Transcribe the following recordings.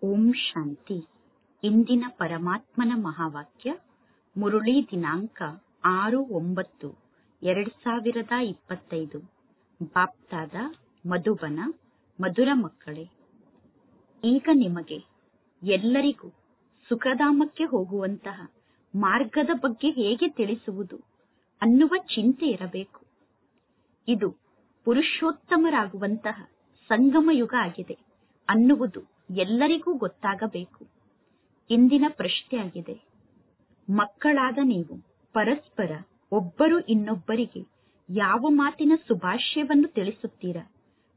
ಓಂ ಶಾಂತಿ. ಇಂದಿನ ಪರಮಾತ್ಮನ ಮಹಾವಾಕ್ಯ ಮುರುಳಿ ದಿನಾಂಕ 6-9-2025. ಬಾಪ್ತಾದ ಮಧುಬನ. ಮಧುರ ಮಕ್ಕಳೇ, ಈಗ ನಿಮಗೆ ಎಲ್ಲರಿಗೂ ಸುಖಧಾಮಕ್ಕೆ ಹೋಗುವಂತಹ ಮಾರ್ಗದ ಬಗ್ಗೆ ಹೇಗೆ ತಿಳಿಸುವುದು ಅನ್ನುವ ಚಿಂತೆ ಇರಬೇಕು. ಇದು ಪುರುಷೋತ್ತಮರಾಗುವಂತಹ ಸಂಗಮ ಯುಗ ಆಗಿದೆ ಅನ್ನುವುದು ಎಲ್ಲರಿಗೂ ಗೊತ್ತಾಗಬೇಕು. ಇಂದಿನ ಪ್ರಶ್ನೆಯಾಗಿದೆ, ಮಕ್ಕಳಾದ ನೀವು ಪರಸ್ಪರ ಒಬ್ಬರು ಇನ್ನೊಬ್ಬರಿಗೆ ಯಾವ ಮಾತಿನ ಶುಭಾಶಯವನ್ನು ತಿಳಿಸುತ್ತೀರಾ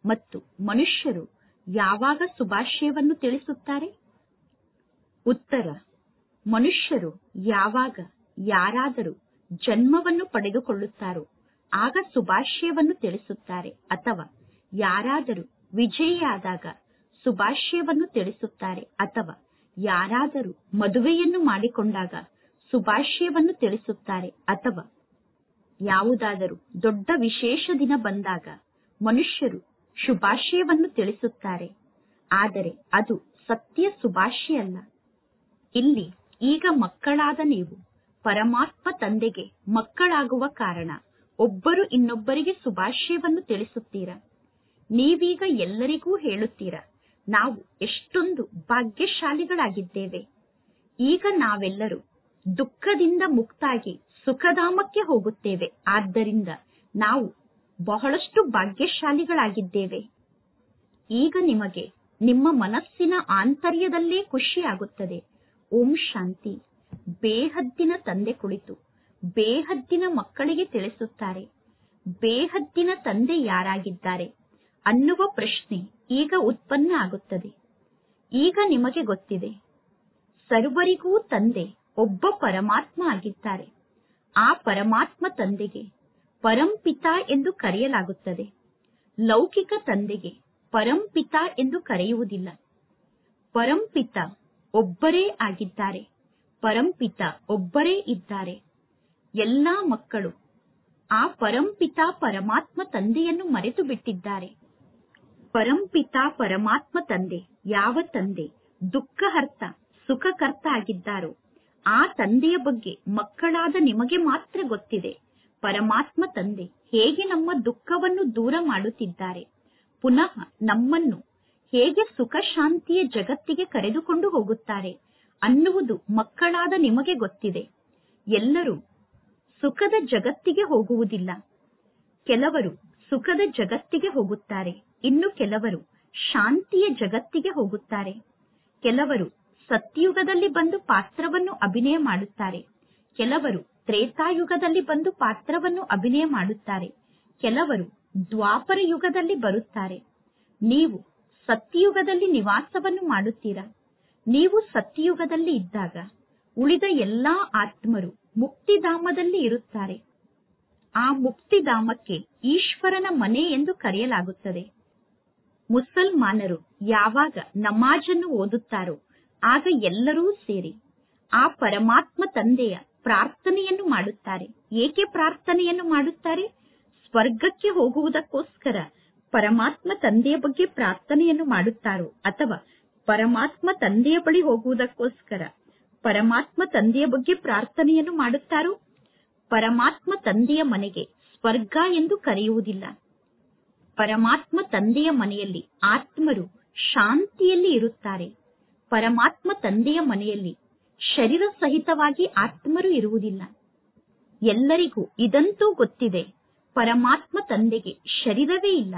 ಮತ್ತು ಮನುಷ್ಯರು ಯಾವಾಗ ಶುಭಾಶಯವನ್ನು ತಿಳಿಸುತ್ತಾರೆ? ಉತ್ತರ: ಮನುಷ್ಯರು ಯಾವಾಗ ಯಾರಾದರೂ ಜನ್ಮವನ್ನು ಪಡೆದುಕೊಳ್ಳುತ್ತಾರೋ ಆಗ ಶುಭಾಶಯವನ್ನು ತಿಳಿಸುತ್ತಾರೆ, ಅಥವಾ ಯಾರಾದರೂ ವಿಜಯಿಯಾದಾಗ ಶುಭಾಶಯವನ್ನು ತಿಳಿಸುತ್ತಾರೆ, ಅಥವಾ ಯಾರಾದರೂ ಮದುವೆಯನ್ನು ಮಾಡಿಕೊಂಡಾಗ ಶುಭಾಶಯವನ್ನು ತಿಳಿಸುತ್ತಾರೆ, ಅಥವಾ ಯಾವುದಾದರೂ ದೊಡ್ಡ ವಿಶೇಷ ದಿನ ಬಂದಾಗ ಮನುಷ್ಯರು ಶುಭಾಶಯವನ್ನು ತಿಳಿಸುತ್ತಾರೆ. ಆದರೆ ಅದು ಸತ್ಯ ಶುಭಾಶಯ ಅಲ್ಲ. ಇಲ್ಲಿ ಈಗ ಮಕ್ಕಳಾದ ನೀವು ಪರಮಾತ್ಮ ತಂದೆಗೆ ಮಕ್ಕಳಾಗುವ ಕಾರಣ ಒಬ್ಬರು ಇನ್ನೊಬ್ಬರಿಗೆ ಶುಭಾಶಯವನ್ನು ತಿಳಿಸುತ್ತೀರಾ. ನೀವೀಗ ಎಲ್ಲರಿಗೂ ಹೇಳುತ್ತೀರಾ, ನಾವು ಎಷ್ಟೊಂದು ಭಾಗ್ಯಶಾಲಿಗಳಾಗಿದ್ದೇವೆ. ಈಗ ನಾವೆಲ್ಲರೂ ದುಃಖದಿಂದ ಮುಕ್ತಾಗಿ ಸುಖಧಾಮಕ್ಕೆ ಹೋಗುತ್ತೇವೆ. ಆದ್ದರಿಂದ ನಾವು ಬಹಳಷ್ಟು ಭಾಗ್ಯಶಾಲಿಗಳಾಗಿದ್ದೇವೆ. ಈಗ ನಿಮಗೆ ನಿಮ್ಮ ಮನಸ್ಸಿನ ಆಂತರ್ಯದಲ್ಲೇ ಖುಷಿಯಾಗುತ್ತದೆ. ಓಂ ಶಾಂತಿ. ಬೇಹದ್ದಿನ ತಂದೆ ಕುಳಿತು ಬೇಹದ್ದಿನ ಮಕ್ಕಳಿಗೆ ತಿಳಿಸುತ್ತಾರೆ. ಬೇಹದ್ದಿನ ತಂದೆ ಯಾರಾಗಿದ್ದಾರೆ ಅನ್ನುವ ಪ್ರಶ್ನೆ ಈಗ ಉತ್ಪನ್ನ ಆಗುತ್ತದೆ. ಈಗ ನಿಮಗೆ ಗೊತ್ತಿದೆ, ಸರ್ವರಿಗೂ ತಂದೆ ಒಬ್ಬ ಪರಮಾತ್ಮ ಆಗಿದ್ದಾರೆ. ಆ ಪರಮಾತ್ಮ ತಂದೆಗೆ ಪರಂಪಿತ ಎಂದು ಕರೆಯಲಾಗುತ್ತದೆ. ಲೌಕಿಕ ತಂದೆಗೆ ಪರಂಪಿತ ಎಂದು ಕರೆಯುವುದಿಲ್ಲ. ಪರಂಪಿತ ಒಬ್ಬರೇ ಆಗಿದ್ದಾರೆ. ಪರಂಪಿತ ಒಬ್ಬರೇ ಇದ್ದಾರೆ. ಎಲ್ಲಾ ಮಕ್ಕಳು ಆ ಪರಂಪಿತ ಪರಮಾತ್ಮ ತಂದೆಯನ್ನು ಮರೆತು ಬಿಟ್ಟಿದ್ದಾರೆ. ಪರಂಪಿತ ಪರಮಾತ್ಮ ತಂದೆ ಯಾವ ತಂದೆ ದುಃಖಹರ್ತ ಸುಖಕರ್ತ ಆಗಿದ್ದಾರೋ ಆ ತಂದೆಯ ಬಗ್ಗೆ ಮಕ್ಕಳಾದ ನಿಮಗೆ ಮಾತ್ರ ಗೊತ್ತಿದೆ. ಪರಮಾತ್ಮ ತಂದೆ ಹೇಗೆ ನಮ್ಮ ದುಃಖವನ್ನು ದೂರ ಮಾಡುತ್ತಿದ್ದಾರೆ, ಪುನಃ ನಮ್ಮನ್ನು ಹೇಗೆ ಸುಖ ಶಾಂತಿಯ ಜಗತ್ತಿಗೆ ಕರೆದುಕೊಂಡು ಹೋಗುತ್ತಾರೆ ಅನ್ನುವುದು ಮಕ್ಕಳಾದ ನಿಮಗೆ ಗೊತ್ತಿದೆ. ಎಲ್ಲರೂ ಸುಖದ ಜಗತ್ತಿಗೆ ಹೋಗುವುದಿಲ್ಲ. ಕೆಲವರು ಸುಖದ ಜಗತ್ತಿಗೆ ಹೋಗುತ್ತಾರೆ, ಇನ್ನು ಕೆಲವರು ಶಾಂತಿಯ ಜಗತ್ತಿಗೆ ಹೋಗುತ್ತಾರೆ. ಕೆಲವರು ಸತ್ಯಯುಗದಲ್ಲಿ ಬಂದು ಪಾತ್ರವನ್ನು ಅಭಿನಯ ಮಾಡುತ್ತಾರೆ. ಕೆಲವರು ತ್ರೇತಾಯುಗದಲ್ಲಿ ಬಂದು ಪಾತ್ರವನ್ನು ಅಭಿನಯ ಮಾಡುತ್ತಾರೆ. ಕೆಲವರು ದ್ವಾಪರ ಯುಗದಲ್ಲಿ ಬರುತ್ತಾರೆ. ನೀವು ಸತ್ಯಯುಗದಲ್ಲಿ ನಿವಾಸವನ್ನು ಮಾಡುತ್ತೀರಾ. ನೀವು ಸತ್ಯಯುಗದಲ್ಲಿ ಇದ್ದಾಗ ಉಳಿದ ಎಲ್ಲಾ ಆತ್ಮರು ಮುಕ್ತಿಧಾಮದಲ್ಲಿ ಇರುತ್ತಾರೆ. ಆ ಮುಕ್ತಿಧಾಮಕ್ಕೆ ಈಶ್ವರನ ಮನೆ ಎಂದು ಕರೆಯಲಾಗುತ್ತದೆ. ಮುಸಲ್ಮಾನರು ಯಾವಾಗ ನಮಾಜನ್ನು ಓದುತ್ತಾರೋ ಆಗ ಎಲ್ಲರೂ ಸೇರಿ ಆ ಪರಮಾತ್ಮ ತಂದೆಯ ಪ್ರಾರ್ಥನೆಯನ್ನು ಮಾಡುತ್ತಾರೆ. ಏಕೆ ಪ್ರಾರ್ಥನೆಯನ್ನು ಮಾಡುತ್ತಾರೆ? ಸ್ವರ್ಗಕ್ಕೆ ಹೋಗುವುದಕ್ಕೋಸ್ಕರ ಪರಮಾತ್ಮ ತಂದೆಯ ಬಗ್ಗೆ ಪ್ರಾರ್ಥನೆಯನ್ನು ಮಾಡುತ್ತಾರೋ, ಅಥವಾ ಪರಮಾತ್ಮ ತಂದೆಯ ಬಳಿ ಹೋಗುವುದಕ್ಕೋಸ್ಕರ ಪರಮಾತ್ಮ ತಂದೆಯ ಬಗ್ಗೆ ಪ್ರಾರ್ಥನೆಯನ್ನು ಮಾಡುತ್ತಾರೋ? ಪರಮಾತ್ಮ ತಂದೆಯ ಮನೆಗೆ ಸ್ವರ್ಗ ಎಂದು ಕರೆಯುವುದಿಲ್ಲ. ಪರಮಾತ್ಮ ತಂದೆಯ ಮನೆಯಲ್ಲಿ ಆತ್ಮರು ಶಾಂತಿಯಲ್ಲಿ ಇರುತ್ತಾರೆ. ಪರಮಾತ್ಮ ತಂದೆಯ ಮನೆಯಲ್ಲಿ ಶರೀರ ಸಹಿತವಾಗಿ ಆತ್ಮರು ಇರುವುದಿಲ್ಲ. ಎಲ್ಲರಿಗೂ ಇದಂತೂ ಗೊತ್ತಿದೆ, ಪರಮಾತ್ಮ ತಂದೆಗೆ ಶರೀರವೇ ಇಲ್ಲ.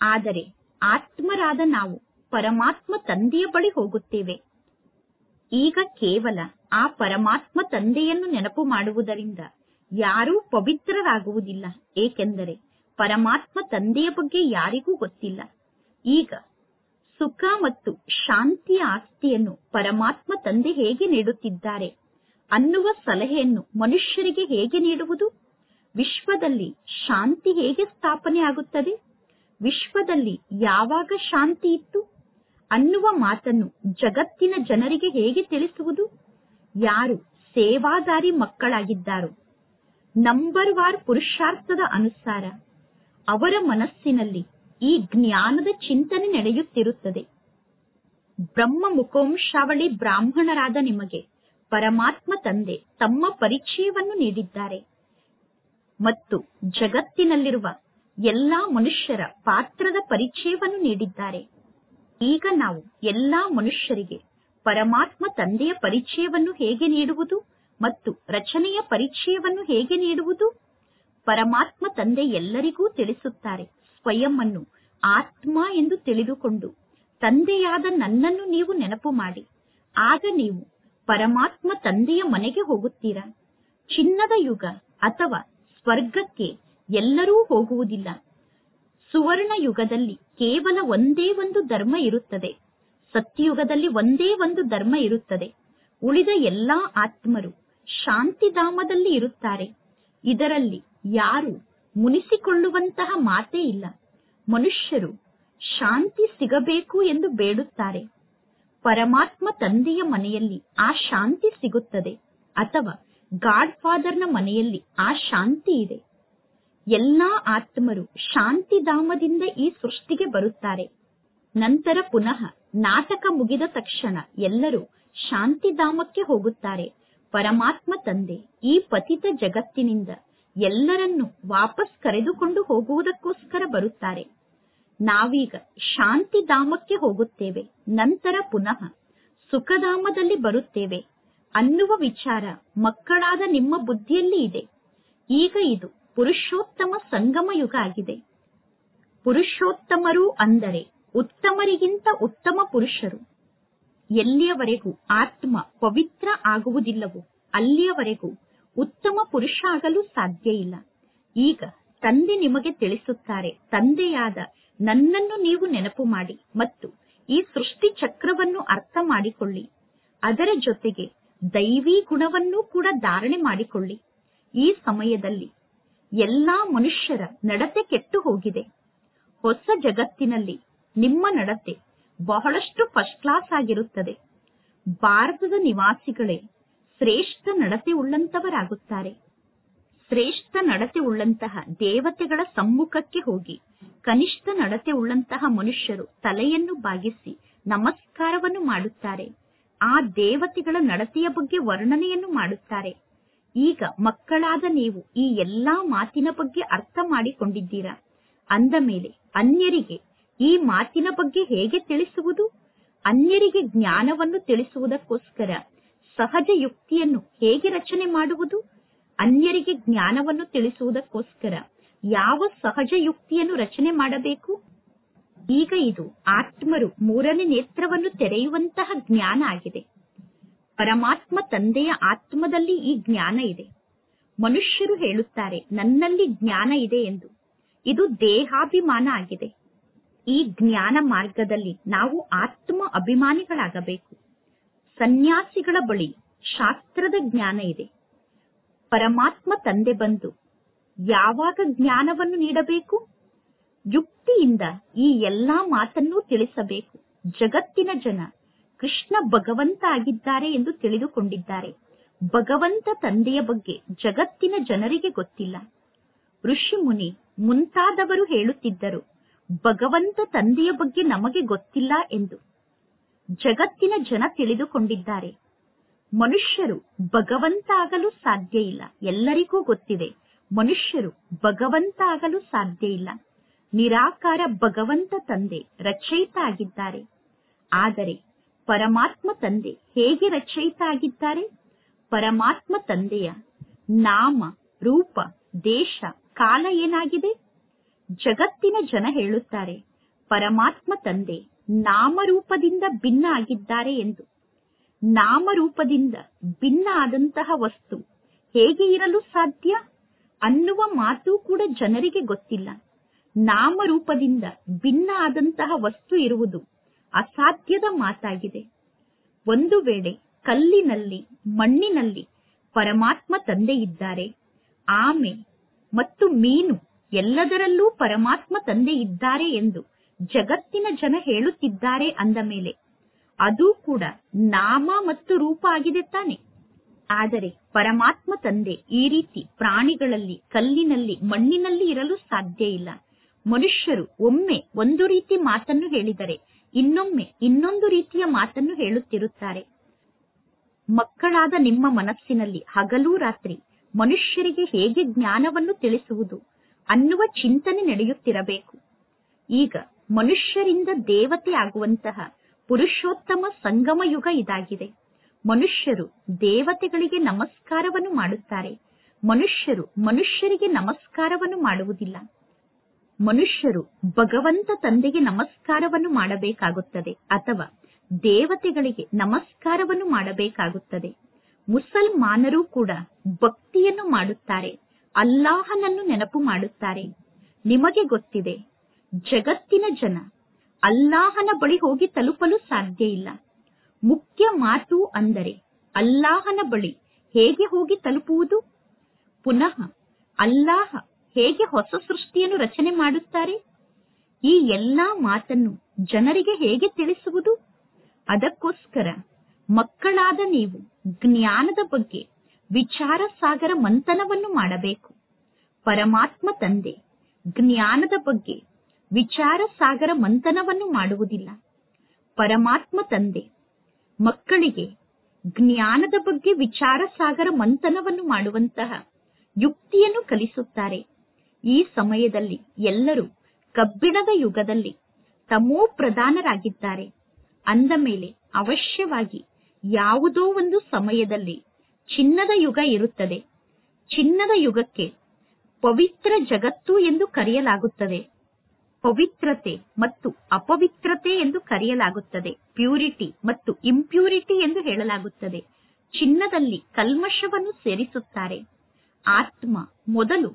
ಆದರೆ ಆತ್ಮರಾದ ನಾವು ಪರಮಾತ್ಮ ತಂದೆಯ ಬಳಿ ಹೋಗುತ್ತೇವೆ. ಈಗ ಕೇವಲ ಆ ಪರಮಾತ್ಮ ತಂದೆಯನ್ನು ನೆನಪು ಮಾಡುವುದರಿಂದ ಯಾರೂ ಪವಿತ್ರರಾಗುವುದಿಲ್ಲ. ಏಕೆಂದರೆ ಪರಮಾತ್ಮ ತಂದೆಯ ಬಗ್ಗೆ ಯಾರಿಗೂ ಗೊತ್ತಿಲ್ಲ. ಈಗ ಸುಖ ಮತ್ತು ಶಾಂತಿಯ ಆಸ್ತಿಯನ್ನು ಪರಮಾತ್ಮ ತಂದೆ ಹೇಗೆ ನೀಡುತ್ತಿದ್ದಾರೆ ಅನ್ನುವ ಸಲಹೆಯನ್ನು ಮನುಷ್ಯರಿಗೆ ಹೇಗೆ ನೀಡುವುದು? ವಿಶ್ವದಲ್ಲಿ ಶಾಂತಿ ಹೇಗೆ ಸ್ಥಾಪನೆ ಆಗುತ್ತದೆ? ವಿಶ್ವದಲ್ಲಿ ಯಾವಾಗ ಶಾಂತಿ ಇತ್ತು ಅನ್ನುವ ಮಾತನ್ನು ಜಗತ್ತಿನ ಜನರಿಗೆ ಹೇಗೆ ತಿಳಿಸುವುದು? ಯಾರು ಸೇವಾದಾರಿ ಮಕ್ಕಳಾಗಿದ್ದಾರೋ, ನಂಬರ್ ವಾರ್ ಪುರುಷಾರ್ಥದ ಅನುಸಾರ ಅವರ ಮನಸ್ಸಿನಲ್ಲಿ ಈ ಜ್ಞಾನದ ಚಿಂತನೆ ನಡೆಯುತ್ತಿರುತ್ತದೆ. ಬ್ರಹ್ಮ ಮುಖೋಂಶಾವಳಿ ಬ್ರಾಹ್ಮಣರಾದ ನಿಮಗೆ ಪರಮಾತ್ಮ ತಂದೆ ತಮ್ಮ ಪರಿಚಯವನ್ನು ನೀಡಿದ್ದಾರೆ ಮತ್ತು ಜಗತ್ತಿನಲ್ಲಿರುವ ಎಲ್ಲಾ ಮನುಷ್ಯರ ಪಾತ್ರದ ಪರಿಚಯವನ್ನು ನೀಡಿದ್ದಾರೆ. ಈಗ ನಾವು ಎಲ್ಲಾ ಮನುಷ್ಯರಿಗೆ ಪರಮಾತ್ಮ ತಂದೆಯ ಪರಿಚಯವನ್ನು ಹೇಗೆ ನೀಡುವುದು ಮತ್ತು ರಚನೆಯ ಪರಿಚಯವನ್ನು ಹೇಗೆ ನೀಡುವುದು? ಪರಮಾತ್ಮ ತಂದೆ ಎಲ್ಲರಿಗೂ ತಿಳಿಸುತ್ತಾರೆ, ಸ್ವಯಂ ಅನ್ನು ಆತ್ಮ ಎಂದು ತಿಳಿದುಕೊಂಡು ತಂದೆಯಾದ ನನ್ನನ್ನು ನೀವು ನೆನಪು ಮಾಡಿ. ಆಗ ನೀವು ಪರಮಾತ್ಮ ತಂದೆಯ ಮನೆಗೆ ಹೋಗುತ್ತೀರಾ. ಚಿನ್ನದ ಯುಗ ಅಥವಾ ಸ್ವರ್ಗಕ್ಕೆ ಎಲ್ಲರೂ ಹೋಗುವುದಿಲ್ಲ. ಸುವರ್ಣ ಯುಗದಲ್ಲಿ ಕೇವಲ ಒಂದೇ ಒಂದು ಧರ್ಮ ಇರುತ್ತದೆ. ಸತ್ಯಯುಗದಲ್ಲಿ ಒಂದೇ ಒಂದು ಧರ್ಮ ಇರುತ್ತದೆ. ಉಳಿದ ಎಲ್ಲಾ ಆತ್ಮರು ಶಾಂತಿಧಾಮದಲ್ಲಿ ಇರುತ್ತಾರೆ. ಇದರಲ್ಲಿ ಯಾರು ಮುನಿಸಿಕೊಳ್ಳುವಂತಹ ಮಾತೇ ಇಲ್ಲ. ಮನುಷ್ಯರು ಶಾಂತಿ ಸಿಗಬೇಕು ಎಂದು ಬೇಡುತ್ತಾರೆ. ಪರಮಾತ್ಮ ತಂದೆಯ ಮನೆಯಲ್ಲಿ ಆ ಶಾಂತಿ ಸಿಗುತ್ತದೆ ಅಥವಾ ಗಾಡ್ ಫಾದರ್ನ ಮನೆಯಲ್ಲಿ ಆ ಶಾಂತಿ ಇದೆ. ಎಲ್ಲಾ ಆತ್ಮರು ಶಾಂತಿಧಾಮದಿಂದ ಈ ಸೃಷ್ಟಿಗೆ ಬರುತ್ತಾರೆ. ನಂತರ ಪುನಃ ನಾಟಕ ಮುಗಿದ ತಕ್ಷಣ ಎಲ್ಲರೂ ಶಾಂತಿಧಾಮಕ್ಕೆ ಹೋಗುತ್ತಾರೆ. ಪರಮಾತ್ಮ ತಂದೆ ಈ ಪತಿತ ಜಗತ್ತಿನಿಂದ ಎಲ್ಲರನ್ನೂ ವಾಪಸ್ ಕರೆದುಕೊಂಡು ಹೋಗುವುದಕ್ಕೋಸ್ಕರ ಬರುತ್ತಾರೆ. ನಾವೀಗ ಶಾಂತಿಧಾಮಕ್ಕೆ ಹೋಗುತ್ತೇವೆ, ನಂತರ ಪುನಃ ಸುಖಧಾಮದಲ್ಲಿ ಬರುತ್ತೇವೆ ಅನ್ನುವ ವಿಚಾರ ಮಕ್ಕಳಾದ ನಿಮ್ಮ ಬುದ್ಧಿಯಲ್ಲಿ ಇದೆ. ಈಗ ಇದು ಪುರುಷೋತ್ತಮ ಸಂಗಮ ಯುಗ ಆಗಿದೆ. ಪುರುಷೋತ್ತಮರು ಅಂದರೆ ಉತ್ತಮರಿಗಿಂತ ಉತ್ತಮ ಪುರುಷರು. ಎಲ್ಲಿಯವರೆಗೂ ಆತ್ಮ ಪವಿತ್ರ ಆಗುವುದಿಲ್ಲವೋ ಅಲ್ಲಿಯವರೆಗೂ ಉತ್ತಮ ಪುರುಷ ಆಗಲು ಸಾಧ್ಯ ಇಲ್ಲ. ಈಗ ತಂದೆ ನಿಮಗೆ ತಿಳಿಸುತ್ತಾರೆ, ತಂದೆಯಾದ ನನ್ನನ್ನು ನೀವು ನೆನಪು ಮಾಡಿ ಮತ್ತು ಈ ಸೃಷ್ಟಿ ಚಕ್ರವನ್ನು ಅರ್ಥ ಮಾಡಿಕೊಳ್ಳಿ. ಅದರ ಜೊತೆಗೆ ದೈವಿ ಗುಣವನ್ನೂ ಕೂಡ ಧಾರಣೆ ಮಾಡಿಕೊಳ್ಳಿ. ಈ ಸಮಯದಲ್ಲಿ ಎಲ್ಲಾ ಮನುಷ್ಯರ ನಡತೆ ಕೆಟ್ಟು ಹೋಗಿದೆ. ಹೊಸ ಜಗತ್ತಿನಲ್ಲಿ ನಿಮ್ಮ ನಡತೆ ಬಹಳಷ್ಟು ಫಸ್ಟ್ ಕ್ಲಾಸ್ ಆಗಿರುತ್ತದೆ. ಭಾರತದ ನಿವಾಸಿಗಳೇ ಶ್ರೇಷ್ಠ ನಡತೆ ಉಳ್ಳಂತವರಾಗುತ್ತಾರೆ. ಶ್ರೇಷ್ಠ ನಡತೆ ಉಳ್ಳಂತಹ ದೇವತೆಗಳ ಸಮ್ಮುಖಕ್ಕೆ ಹೋಗಿ ಕನಿಷ್ಠ ನಡತೆ ಉಳ್ಳಂತಹ ಮನುಷ್ಯರು ತಲೆಯನ್ನು ಬಾಗಿಸಿ ನಮಸ್ಕಾರವನ್ನು ಮಾಡುತ್ತಾರೆ. ಆ ದೇವತೆಗಳ ನಡತೆಯ ಬಗ್ಗೆ ವರ್ಣನೆಯನ್ನು ಮಾಡುತ್ತಾರೆ. ಈಗ ಮಕ್ಕಳಾದ ನೀವು ಈ ಎಲ್ಲಾ ಮಾತಿನ ಬಗ್ಗೆ ಅರ್ಥ ಮಾಡಿಕೊಂಡಿದ್ದೀರಾ. ಅಂದ ಮೇಲೆ ಅನ್ಯರಿಗೆ ಈ ಮಾತಿನ ಬಗ್ಗೆ ಹೇಗೆ ತಿಳಿಸುವುದು? ಅನ್ಯರಿಗೆ ಜ್ಞಾನವನ್ನು ತಿಳಿಸುವುದಕ್ಕೋಸ್ಕರ ಸಹಜ ಯುಕ್ತಿಯನ್ನು ಹೇಗೆ ರಚನೆ ಮಾಡುವುದು? ಅನ್ಯರಿಗೆ ಜ್ಞಾನವನ್ನು ತಿಳಿಸುವುದಕ್ಕೋಸ್ಕರ ಯಾವ ಸಹಜ ಯುಕ್ತಿಯನ್ನು ರಚನೆ ಮಾಡಬೇಕು? ಈಗ ಇದು ಆತ್ಮರು ಮೂರನೇ ನೇತ್ರವನ್ನು ತೆರೆಯುವಂತಹ ಜ್ಞಾನ ಆಗಿದೆ. ಪರಮಾತ್ಮ ತಂದೆಯ ಆತ್ಮದಲ್ಲಿ ಈ ಜ್ಞಾನ ಇದೆ. ಮನುಷ್ಯರು ಹೇಳುತ್ತಾರೆ ನನ್ನಲ್ಲಿ ಜ್ಞಾನ ಇದೆ ಎಂದು. ಇದು ದೇಹಾಭಿಮಾನ ಆಗಿದೆ. ಈ ಜ್ಞಾನ ಮಾರ್ಗದಲ್ಲಿ ನಾವು ಆತ್ಮ ಅಭಿಮಾನಿಗಳಾಗಬೇಕು. ಸನ್ಯಾಸಿಗಳ ಬಳಿ ಶಾಸ್ತ್ರದ ಜ್ಞಾನ ಇದೆ. ಪರಮಾತ್ಮ ತಂದೆ ಬಂದು ಯಾವಾಗ ಜ್ಞಾನವನ್ನು ನೀಡಬೇಕು? ಯುಕ್ತಿಯಿಂದ ಈ ಎಲ್ಲಾ ಮಾತನ್ನೂ ತಿಳಿಸಬೇಕು. ಜಗತ್ತಿನ ಜನ ಕೃಷ್ಣ ಭಗವಂತ ಆಗಿದ್ದಾರೆ ಎಂದು ತಿಳಿದುಕೊಂಡಿದ್ದಾರೆ. ಭಗವಂತ ತಂದೆಯ ಬಗ್ಗೆ ಜಗತ್ತಿನ ಜನರಿಗೆ ಗೊತ್ತಿಲ್ಲ. ಋಷಿ ಮುನಿ ಮುಂತಾದವರು ಹೇಳುತ್ತಿದ್ದರು, ಭಗವಂತ ತಂದೆಯ ಬಗ್ಗೆ ನಮಗೆ ಗೊತ್ತಿಲ್ಲ ಎಂದು. ಜಗತ್ತಿನ ಜನ ತಿಳಿದುಕೊಂಡಿದ್ದಾರೆ, ಮನುಷ್ಯರು ಭಗವಂತ ಆಗಲು ಸಾಧ್ಯ ಇಲ್ಲ. ಎಲ್ಲರಿಗೂ ಗೊತ್ತಿದೆ, ಮನುಷ್ಯರು ಭಗವಂತ ಆಗಲು ಸಾಧ್ಯ ಇಲ್ಲ. ನಿರಾಕಾರ ಭಗವಂತ ತಂದೆ ರಚಯಿತ ಆಗಿದ್ದಾರೆ. ಆದರೆ ಪರಮಾತ್ಮ ತಂದೆ ಹೇಗೆ ರಚಯಿತ ಆಗಿದ್ದಾರೆ? ಪರಮಾತ್ಮ ತಂದೆಯ ನಾಮ, ರೂಪ, ದೇಶ, ಕಾಲ ಏನಾಗಿದೆ? ಜಗತ್ತಿನ ಜನ ಹೇಳುತ್ತಾರೆ ಪರಮಾತ್ಮ ತಂದೆ ನಾಮರೂಪದಿಂದ ಭಿನ್ನ ಆಗಿದ್ದಾರೆ ಎಂದು. ನಾಮರೂಪದಿಂದ ಭಿನ್ನ ಆದಂತಹ ವಸ್ತು ಹೇಗೆ ಇರಲು ಸಾಧ್ಯ ಅನ್ನುವ ಮಾತು ಕೂಡ ಜನರಿಗೆ ಗೊತ್ತಿಲ್ಲ. ನಾಮರೂಪದಿಂದ ಭಿನ್ನ ಆದಂತಹ ವಸ್ತು ಇರುವುದು ಅಸಾಧ್ಯದ ಮಾತಾಗಿದೆ. ಒಂದು ವೇಳೆ ಕಲ್ಲಿನಲ್ಲಿ, ಮಣ್ಣಿನಲ್ಲಿ ಪರಮಾತ್ಮ ತಂದೆ ಇದ್ದಾರೆ, ಆಮೆ ಮತ್ತು ಮೀನು ಎಲ್ಲದರಲ್ಲೂ ಪರಮಾತ್ಮ ತಂದೆ ಇದ್ದಾರೆ ಎಂದು ಜಗತ್ತಿನ ಜನ ಹೇಳುತ್ತಿದ್ದಾರೆ ಅಂದ ಮೇಲೆ ಅದು ಕೂಡ ನಾಮ ಮತ್ತು ರೂಪ ಆಗಿದೆ ತಾನೆ. ಆದರೆ ಪರಮಾತ್ಮ ತಂದೆ ಈ ರೀತಿ ಪ್ರಾಣಿಗಳಲ್ಲಿ, ಕಲ್ಲಿನಲ್ಲಿ, ಮಣ್ಣಿನಲ್ಲಿ ಇರಲು ಸಾಧ್ಯ ಇಲ್ಲ. ಮನುಷ್ಯರು ಒಮ್ಮೆ ಒಂದು ರೀತಿ ಮಾತನ್ನು ಹೇಳಿದರೆ ಇನ್ನೊಮ್ಮೆ ಇನ್ನೊಂದು ರೀತಿಯ ಮಾತು ಹೇಳುತ್ತಿರುತ್ತಾರೆ. ಮಕ್ಕಳಾದ ನಿಮ್ಮ ಮನಸ್ಸಿನಲ್ಲಿ ಹಗಲು ರಾತ್ರಿ ಮನುಷ್ಯರಿಗೆ ಹೇಗೆ ಜ್ಞಾನವನ್ನು ತಿಳಿಸುವುದು ಅನ್ನುವ ಚಿಂತನೆ ನಡೆಯುತ್ತಿರಬೇಕು. ಈಗ ಮನುಷ್ಯರಿಂದ ದೇವತೆ ಆಗುವಂತಹ ಪುರುಷೋತ್ತಮ ಸಂಗಮ ಯುಗ ಇದಾಗಿದೆ. ಮನುಷ್ಯರು ದೇವತೆಗಳಿಗೆ ನಮಸ್ಕಾರವನ್ನು ಮಾಡುತ್ತಾರೆ. ಮನುಷ್ಯರು ಮನುಷ್ಯರಿಗೆ ನಮಸ್ಕಾರವನ್ನು ಮಾಡುವುದಿಲ್ಲ. ಮನುಷ್ಯರು ಭಗವಂತ ತಂದೆಗೆ ನಮಸ್ಕಾರವನ್ನು ಮಾಡಬೇಕಾಗುತ್ತದೆ ಅಥವಾ ದೇವತೆಗಳಿಗೆ ನಮಸ್ಕಾರವನ್ನು ಮಾಡಬೇಕಾಗುತ್ತದೆ. ಮುಸಲ್ಮಾನರು ಕೂಡ ಭಕ್ತಿಯನ್ನು ಮಾಡುತ್ತಾರೆ, ಅಲ್ಲಾಹನನ್ನು ನೆನಪು ಮಾಡುತ್ತಾರೆ. ನಿಮಗೆ ಗೊತ್ತಿದೆ, ಜಗತ್ತಿನ ಜನ ಅಲ್ಲಾಹನ ಬಳಿ ಹೋಗಿ ತಲುಪಲು ಸಾಧ್ಯ ಇಲ್ಲ. ಮುಖ್ಯ ಮಾತು ಅಂದರೆ ಅಲ್ಲಾಹನ ಬಳಿ ಹೇಗೆ ಹೋಗಿ ತಲುಪುವುದು? ಪುನಃ ಅಲ್ಲಾಹ ಹೇಗೆ ಹೊಸ ಸೃಷ್ಟಿಯನ್ನು ರಚನೆ ಮಾಡುತ್ತಾರೆ? ಈ ಎಲ್ಲಾ ಮಾತನ್ನು ಜನರಿಗೆ ಹೇಗೆ ತಿಳಿಸುವುದು? ಅದಕ್ಕೋಸ್ಕರ ಮಕ್ಕಳಾದ ನೀವು ಜ್ಞಾನದ ಬಗ್ಗೆ ವಿಚಾರ ಸಾಗರ ಮಂಥನವನ್ನು ಮಾಡಬೇಕು. ಪರಮಾತ್ಮ ತಂದೆ ಜ್ಞಾನದ ಬಗ್ಗೆ ವಿಚಾರ ಸಾಗರ ಮಂಥನವನ್ನು ಮಾಡುವುದಿಲ್ಲ. ಪರಮಾತ್ಮ ತಂದೆ ಮಕ್ಕಳಿಗೆ ಜ್ಞಾನದ ಬಗ್ಗೆ ವಿಚಾರ ಸಾಗರ ಮಂಥನವನ್ನು ಮಾಡುವಂತಹ ಯುಕ್ತಿಯನ್ನು ಕಲಿಸುತ್ತಾರೆ. ಈ ಸಮಯದಲ್ಲಿ ಎಲ್ಲರೂ ಕಬ್ಬಿಣದ ಯುಗದಲ್ಲಿ ತಮೋ ಪ್ರಧಾನರಾಗಿದ್ದಾರೆ. ಅಂದ ಮೇಲೆ ಅವಶ್ಯವಾಗಿ ಯಾವುದೋ ಒಂದು ಸಮಯದಲ್ಲಿ ಚಿನ್ನದ ಯುಗ ಇರುತ್ತದೆ. ಚಿನ್ನದ ಯುಗಕ್ಕೆ ಪವಿತ್ರ ಜಗತ್ತು ಎಂದು ಕರೆಯಲಾಗುತ್ತದೆ. ಪವಿತ್ರತೆ ಮತ್ತು ಅಪವಿತ್ರತೆ ಎಂದು ಕರೆಯಲಾಗುತ್ತದೆ. ಪ್ಯೂರಿಟಿ ಮತ್ತು ಇಂಪ್ಯೂರಿಟಿ ಎಂದು ಹೇಳಲಾಗುತ್ತದೆ. ಚಿನ್ನದಲ್ಲಿ ಕಲ್ಮಶವನ್ನು ಸೇರಿಸುತ್ತಾರೆ. ಆತ್ಮ ಮೊದಲು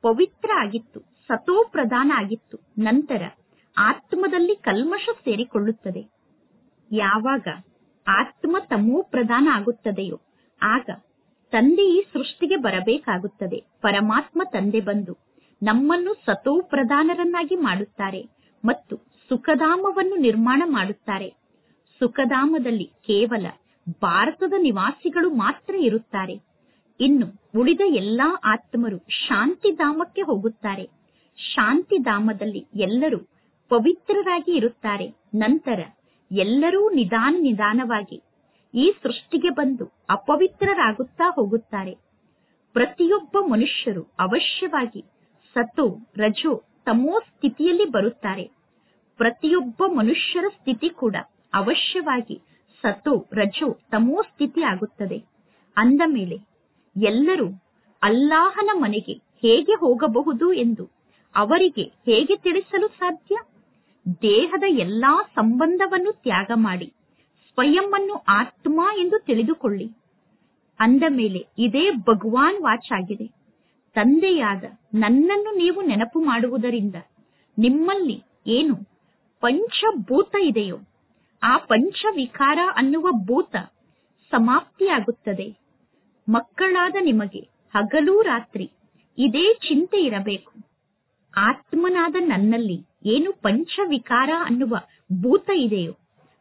ಪವಿತ್ರ ಆಗಿತ್ತು, ಸತೋ ಪ್ರಧಾನ ಆಗಿತ್ತು. ನಂತರ ಆತ್ಮದಲ್ಲಿ ಕಲ್ಮಶ ಸೇರಿಕೊಳ್ಳುತ್ತದೆ. ಯಾವಾಗ ಆತ್ಮ ತಮೋ ಪ್ರಧಾನ ಆಗುತ್ತದೆಯೋ ಆಗ ತಂದೆ ಈ ಸೃಷ್ಟಿಗೆ ಬರಬೇಕಾಗುತ್ತದೆ. ಪರಮಾತ್ಮ ತಂದೆ ಬಂದು ನಮ್ಮನ್ನು ಸತೋ ಪ್ರಧಾನರನ್ನಾಗಿ ಮಾಡುತ್ತಾರೆ ಮತ್ತು ಸುಖಧಾಮವನ್ನು ನಿರ್ಮಾಣ ಮಾಡುತ್ತಾರೆ. ಸುಖಧಾಮದಲ್ಲಿ ಕೇವಲ ಭಾರತದ ನಿವಾಸಿಗಳು ಮಾತ್ರ ಇರುತ್ತಾರೆ. ಇನ್ನು ಉಳಿದ ಎಲ್ಲಾ ಆತ್ಮರು ಶಾಂತಿಧಾಮಕ್ಕೆ ಹೋಗುತ್ತಾರೆ. ಶಾಂತಿಧಾಮದಲ್ಲಿ ಎಲ್ಲರೂ ಪವಿತ್ರರಾಗಿ ಇರುತ್ತಾರೆ. ನಂತರ ಎಲ್ಲರೂ ನಿಧಾನವಾಗಿ ಈ ಸೃಷ್ಟಿಗೆ ಬಂದು ಅಪವಿತ್ರರಾಗುತ್ತಾ ಹೋಗುತ್ತಾರೆ. ಪ್ರತಿಯೊಬ್ಬ ಮನುಷ್ಯರು ಅವಶ್ಯವಾಗಿ ಸತೋ ರಜೋ ತಮೋ ಸ್ಥಿತಿಯಲ್ಲಿ ಬರುತ್ತಾರೆ. ಪ್ರತಿಯೊಬ್ಬ ಮನುಷ್ಯರ ಸ್ಥಿತಿ ಕೂಡ ಅವಶ್ಯವಾಗಿ ಸತೋ ರಜೋ ತಮೋ ಸ್ಥಿತಿ ಆಗುತ್ತದೆ. ಅಂದ ಮೇಲೆ ಎಲ್ಲರೂ ಅಲ್ಲಾಹನ ಮನೆಗೆ ಹೇಗೆ ಹೋಗಬಹುದು ಎಂದು ಅವರಿಗೆ ಹೇಗೆ ತಿಳಿಸಲು ಸಾಧ್ಯ? ದೇಹದ ಎಲ್ಲಾ ಸಂಬಂಧವನ್ನು ತ್ಯಾಗ ಮಾಡಿ ಸ್ವಯಂ ಅನ್ನು ಆತ್ಮ ಎಂದು ತಿಳಿದುಕೊಳ್ಳಿ. ಅಂದ ಮೇಲೆ ಇದೇ ಭಗವಾನ್ ವಾಚಾಗಿದೆ. ತಂದೆಯಾದ ನನ್ನನ್ನು ನೀವು ನೆನಪು ಮಾಡುವುದರಿಂದ ನಿಮ್ಮಲ್ಲಿ ಏನು ಪಂಚಭೂತ ಇದೆಯೋ ಆ ಪಂಚವಿಕಾರ ಅನ್ನುವ ಭೂತ ಸಮಾಪ್ತಿಯಾಗುತ್ತದೆ. ಮಕ್ಕಳಾದ ನಿಮಗೆ ಹಗಲು ರಾತ್ರಿ ಇದೇ ಚಿಂತೆ ಇರಬೇಕು. ಆತ್ಮನಾದ ನನ್ನಲ್ಲಿ ಏನು ಪಂಚವಿಕಾರ ಅನ್ನುವ ಭೂತ ಇದೆಯೋ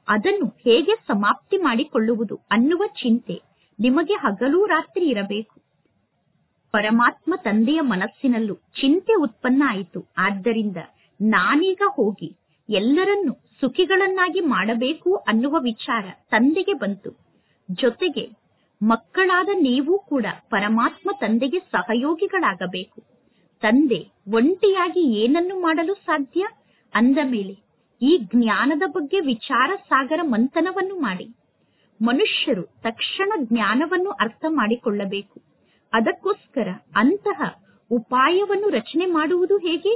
ಅದನ್ನು ಹೇಗೆ ಸಮಾಪ್ತಿ ಮಾಡಿಕೊಳ್ಳುವುದು ಅನ್ನುವ ಚಿಂತೆ ನಿಮಗೆ ಹಗಲು ರಾತ್ರಿ ಇರಬೇಕು. ಪರಮಾತ್ಮ ತಂದೆಯ ಮನಸ್ಸಿನಲ್ಲೂ ಚಿಂತೆ ಉತ್ಪನ್ನ ಆಯಿತು. ಆದ್ದರಿಂದ ನಾನೀಗ ಹೋಗಿ ಎಲ್ಲರನ್ನೂ ಸುಖಿಗಳನ್ನಾಗಿ ಮಾಡಬೇಕು ಅನ್ನುವ ವಿಚಾರ ತಂದೆಗೆ ಬಂತು. ಜೊತೆಗೆ ಮಕ್ಕಳಾದ ನೀವು ಕೂಡ ಪರಮಾತ್ಮ ತಂದೆಗೆ ಸಹಯೋಗಿಗಳಾಗಬೇಕು. ತಂದೆ ಒಂಟಿಯಾಗಿ ಏನನ್ನು ಮಾಡಲು ಸಾಧ್ಯ? ಅಂದ ಮೇಲೆ ಈ ಜ್ಞಾನದ ಬಗ್ಗೆ ವಿಚಾರ ಸಾಗರ ಮಂಥನವನ್ನು ಮಾಡಿ. ಮನುಷ್ಯರು ತಕ್ಷಣ ಜ್ಞಾನವನ್ನು ಅರ್ಥ ಮಾಡಿಕೊಳ್ಳಬೇಕು. ಅದಕ್ಕೋಸ್ಕರ ಅಂತಹ ಉಪಾಯವನ್ನು ರಚನೆ ಮಾಡುವುದು ಹೇಗೆ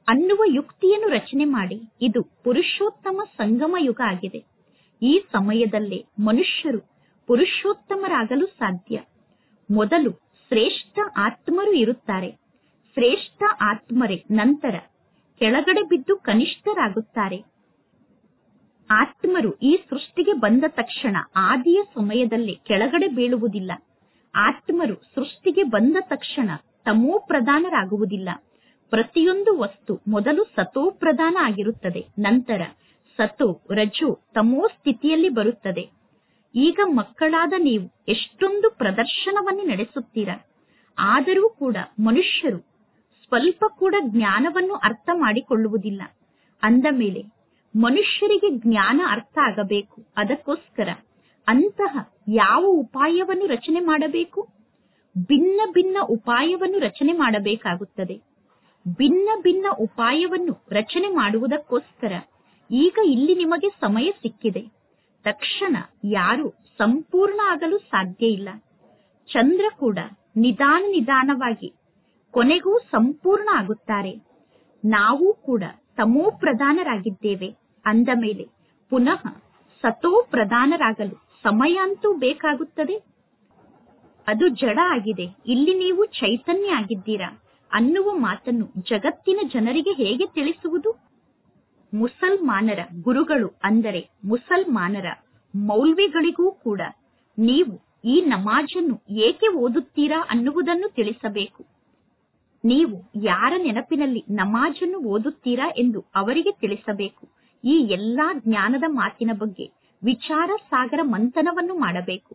ಅನ್ನುವ ಯುಕ್ತಿಯನ್ನು ರಚನೆ ಮಾಡಿ. ಇದು ಪುರುಷೋತ್ತಮ ಸಂಗಮ ಯುಗ ಆಗಿದೆ. ಈ ಸಮಯದಲ್ಲೇ ಮನುಷ್ಯರು ಪುರುಷೋತ್ತಮರಾಗಲು ಸಾಧ್ಯ. ಮೊದಲು ಶ್ರೇಷ್ಠ ಆತ್ಮರು ಇರುತ್ತಾರೆ. ಶ್ರೇಷ್ಠ ಆತ್ಮರೇ ನಂತರ ಕೆಳಗಡೆ ಬಿದ್ದು ಕನಿಷ್ಠರಾಗುತ್ತಾರೆ. ಆತ್ಮರು ಈ ಸೃಷ್ಟಿಗೆ ಬಂದ ತಕ್ಷಣ ಆದಿಯ ಸಮಯದಲ್ಲೇ ಕೆಳಗಡೆ ಬೀಳುವುದಿಲ್ಲ. ಆತ್ಮರು ಸೃಷ್ಟಿಗೆ ಬಂದ ತಕ್ಷಣ ತಮೋ ಪ್ರಧಾನರಾಗುವುದಿಲ್ಲ. ಪ್ರತಿಯೊಂದು ವಸ್ತು ಮೊದಲು ಸತೋ ಪ್ರಧಾನ ಆಗಿರುತ್ತದೆ. ನಂತರ ಸತೋ ರಜೋ ತಮೋ ಸ್ಥಿತಿಯಲ್ಲಿ ಬರುತ್ತದೆ. ಈಗ ಮಕ್ಕಳಾದ ನೀವು ಎಷ್ಟೊಂದು ಪ್ರದರ್ಶನವನ್ನು ನಡೆಸುತ್ತೀರಾ. ಆದರೂ ಕೂಡ ಮನುಷ್ಯರು ಸ್ವಲ್ಪ ಕೂಡ ಜ್ಞಾನವನ್ನು ಅರ್ಥ ಮಾಡಿಕೊಳ್ಳುವುದಿಲ್ಲ. ಅಂದ ಮೇಲೆ ಮನುಷ್ಯರಿಗೆ ಜ್ಞಾನ ಅರ್ಥ ಆಗಬೇಕು. ಅದಕ್ಕೋಸ್ಕರ ಅಂತಹ ಯಾವ ಉಪಾಯವನ್ನು ರಚನೆ ಮಾಡಬೇಕು? ಭಿನ್ನ ಭಿನ್ನ ಉಪಾಯವನ್ನು ರಚನೆ ಮಾಡಬೇಕಾಗುತ್ತದೆ. ಭಿನ್ನ ಭಿನ್ನ ಉಪಾಯವನ್ನು ರಚನೆ ಮಾಡುವುದಕ್ಕೋಸ್ಕರ ಈಗ ಇಲ್ಲಿ ನಿಮಗೆ ಸಮಯ ಸಿಕ್ಕಿದೆ. ತಕ್ಷಣ ಯಾರು ಸಂಪೂರ್ಣ ಆಗಲು ಸಾಧ್ಯ ಇಲ್ಲ. ಚಂದ್ರ ಕೂಡ ನಿಧಾನ ನಿಧಾನವಾಗಿ ಕೊನೆಗೂ ಸಂಪೂರ್ಣ ಆಗುತ್ತಾರೆ. ನಾವು ಕೂಡ ತಮೋ ಪ್ರಧಾನರಾಗಿದ್ದೇವೆ. ಅಂದ ಮೇಲೆ ಪುನಃ ಸತೋ ಪ್ರಧಾನರಾಗಲು ಸಮಯ ಅಂತೂ ಬೇಕಾಗುತ್ತದೆ. ಅದು ಜಡ ಆಗಿದೆ. ಇಲ್ಲಿ ನೀವು ಚೈತನ್ಯ ಆಗಿದ್ದೀರಾ ಅನ್ನುವ ಮಾತನ್ನು ಜಗತ್ತಿನ ಜನರಿಗೆ ಹೇಗೆ ತಿಳಿಸುವುದು? ಮುಸಲ್ಮಾನರ ಗುರುಗಳು ಅಂದರೆ ಮುಸಲ್ಮಾನರ ಮೌಲ್ವಿಗಳಿಗೂ ಕೂಡ ನೀವು ಈ ನಮಾಜನ್ನು ಏಕೆ ಓದುತ್ತೀರಾ ಅನ್ನುವುದನ್ನು ತಿಳಿಸಬೇಕು. ನೀವು ಯಾರ ನೆನಪಿನಲ್ಲಿ ನಮಾಜನ್ನು ಓದುತ್ತೀರಾ ಎಂದು ಅವರಿಗೆ ತಿಳಿಸಬೇಕು. ಈ ಎಲ್ಲಾ ಜ್ಞಾನದ ಮಾತಿನ ಬಗ್ಗೆ ವಿಚಾರ ಸಾಗರ ಮಂಥನವನ್ನು ಮಾಡಬೇಕು.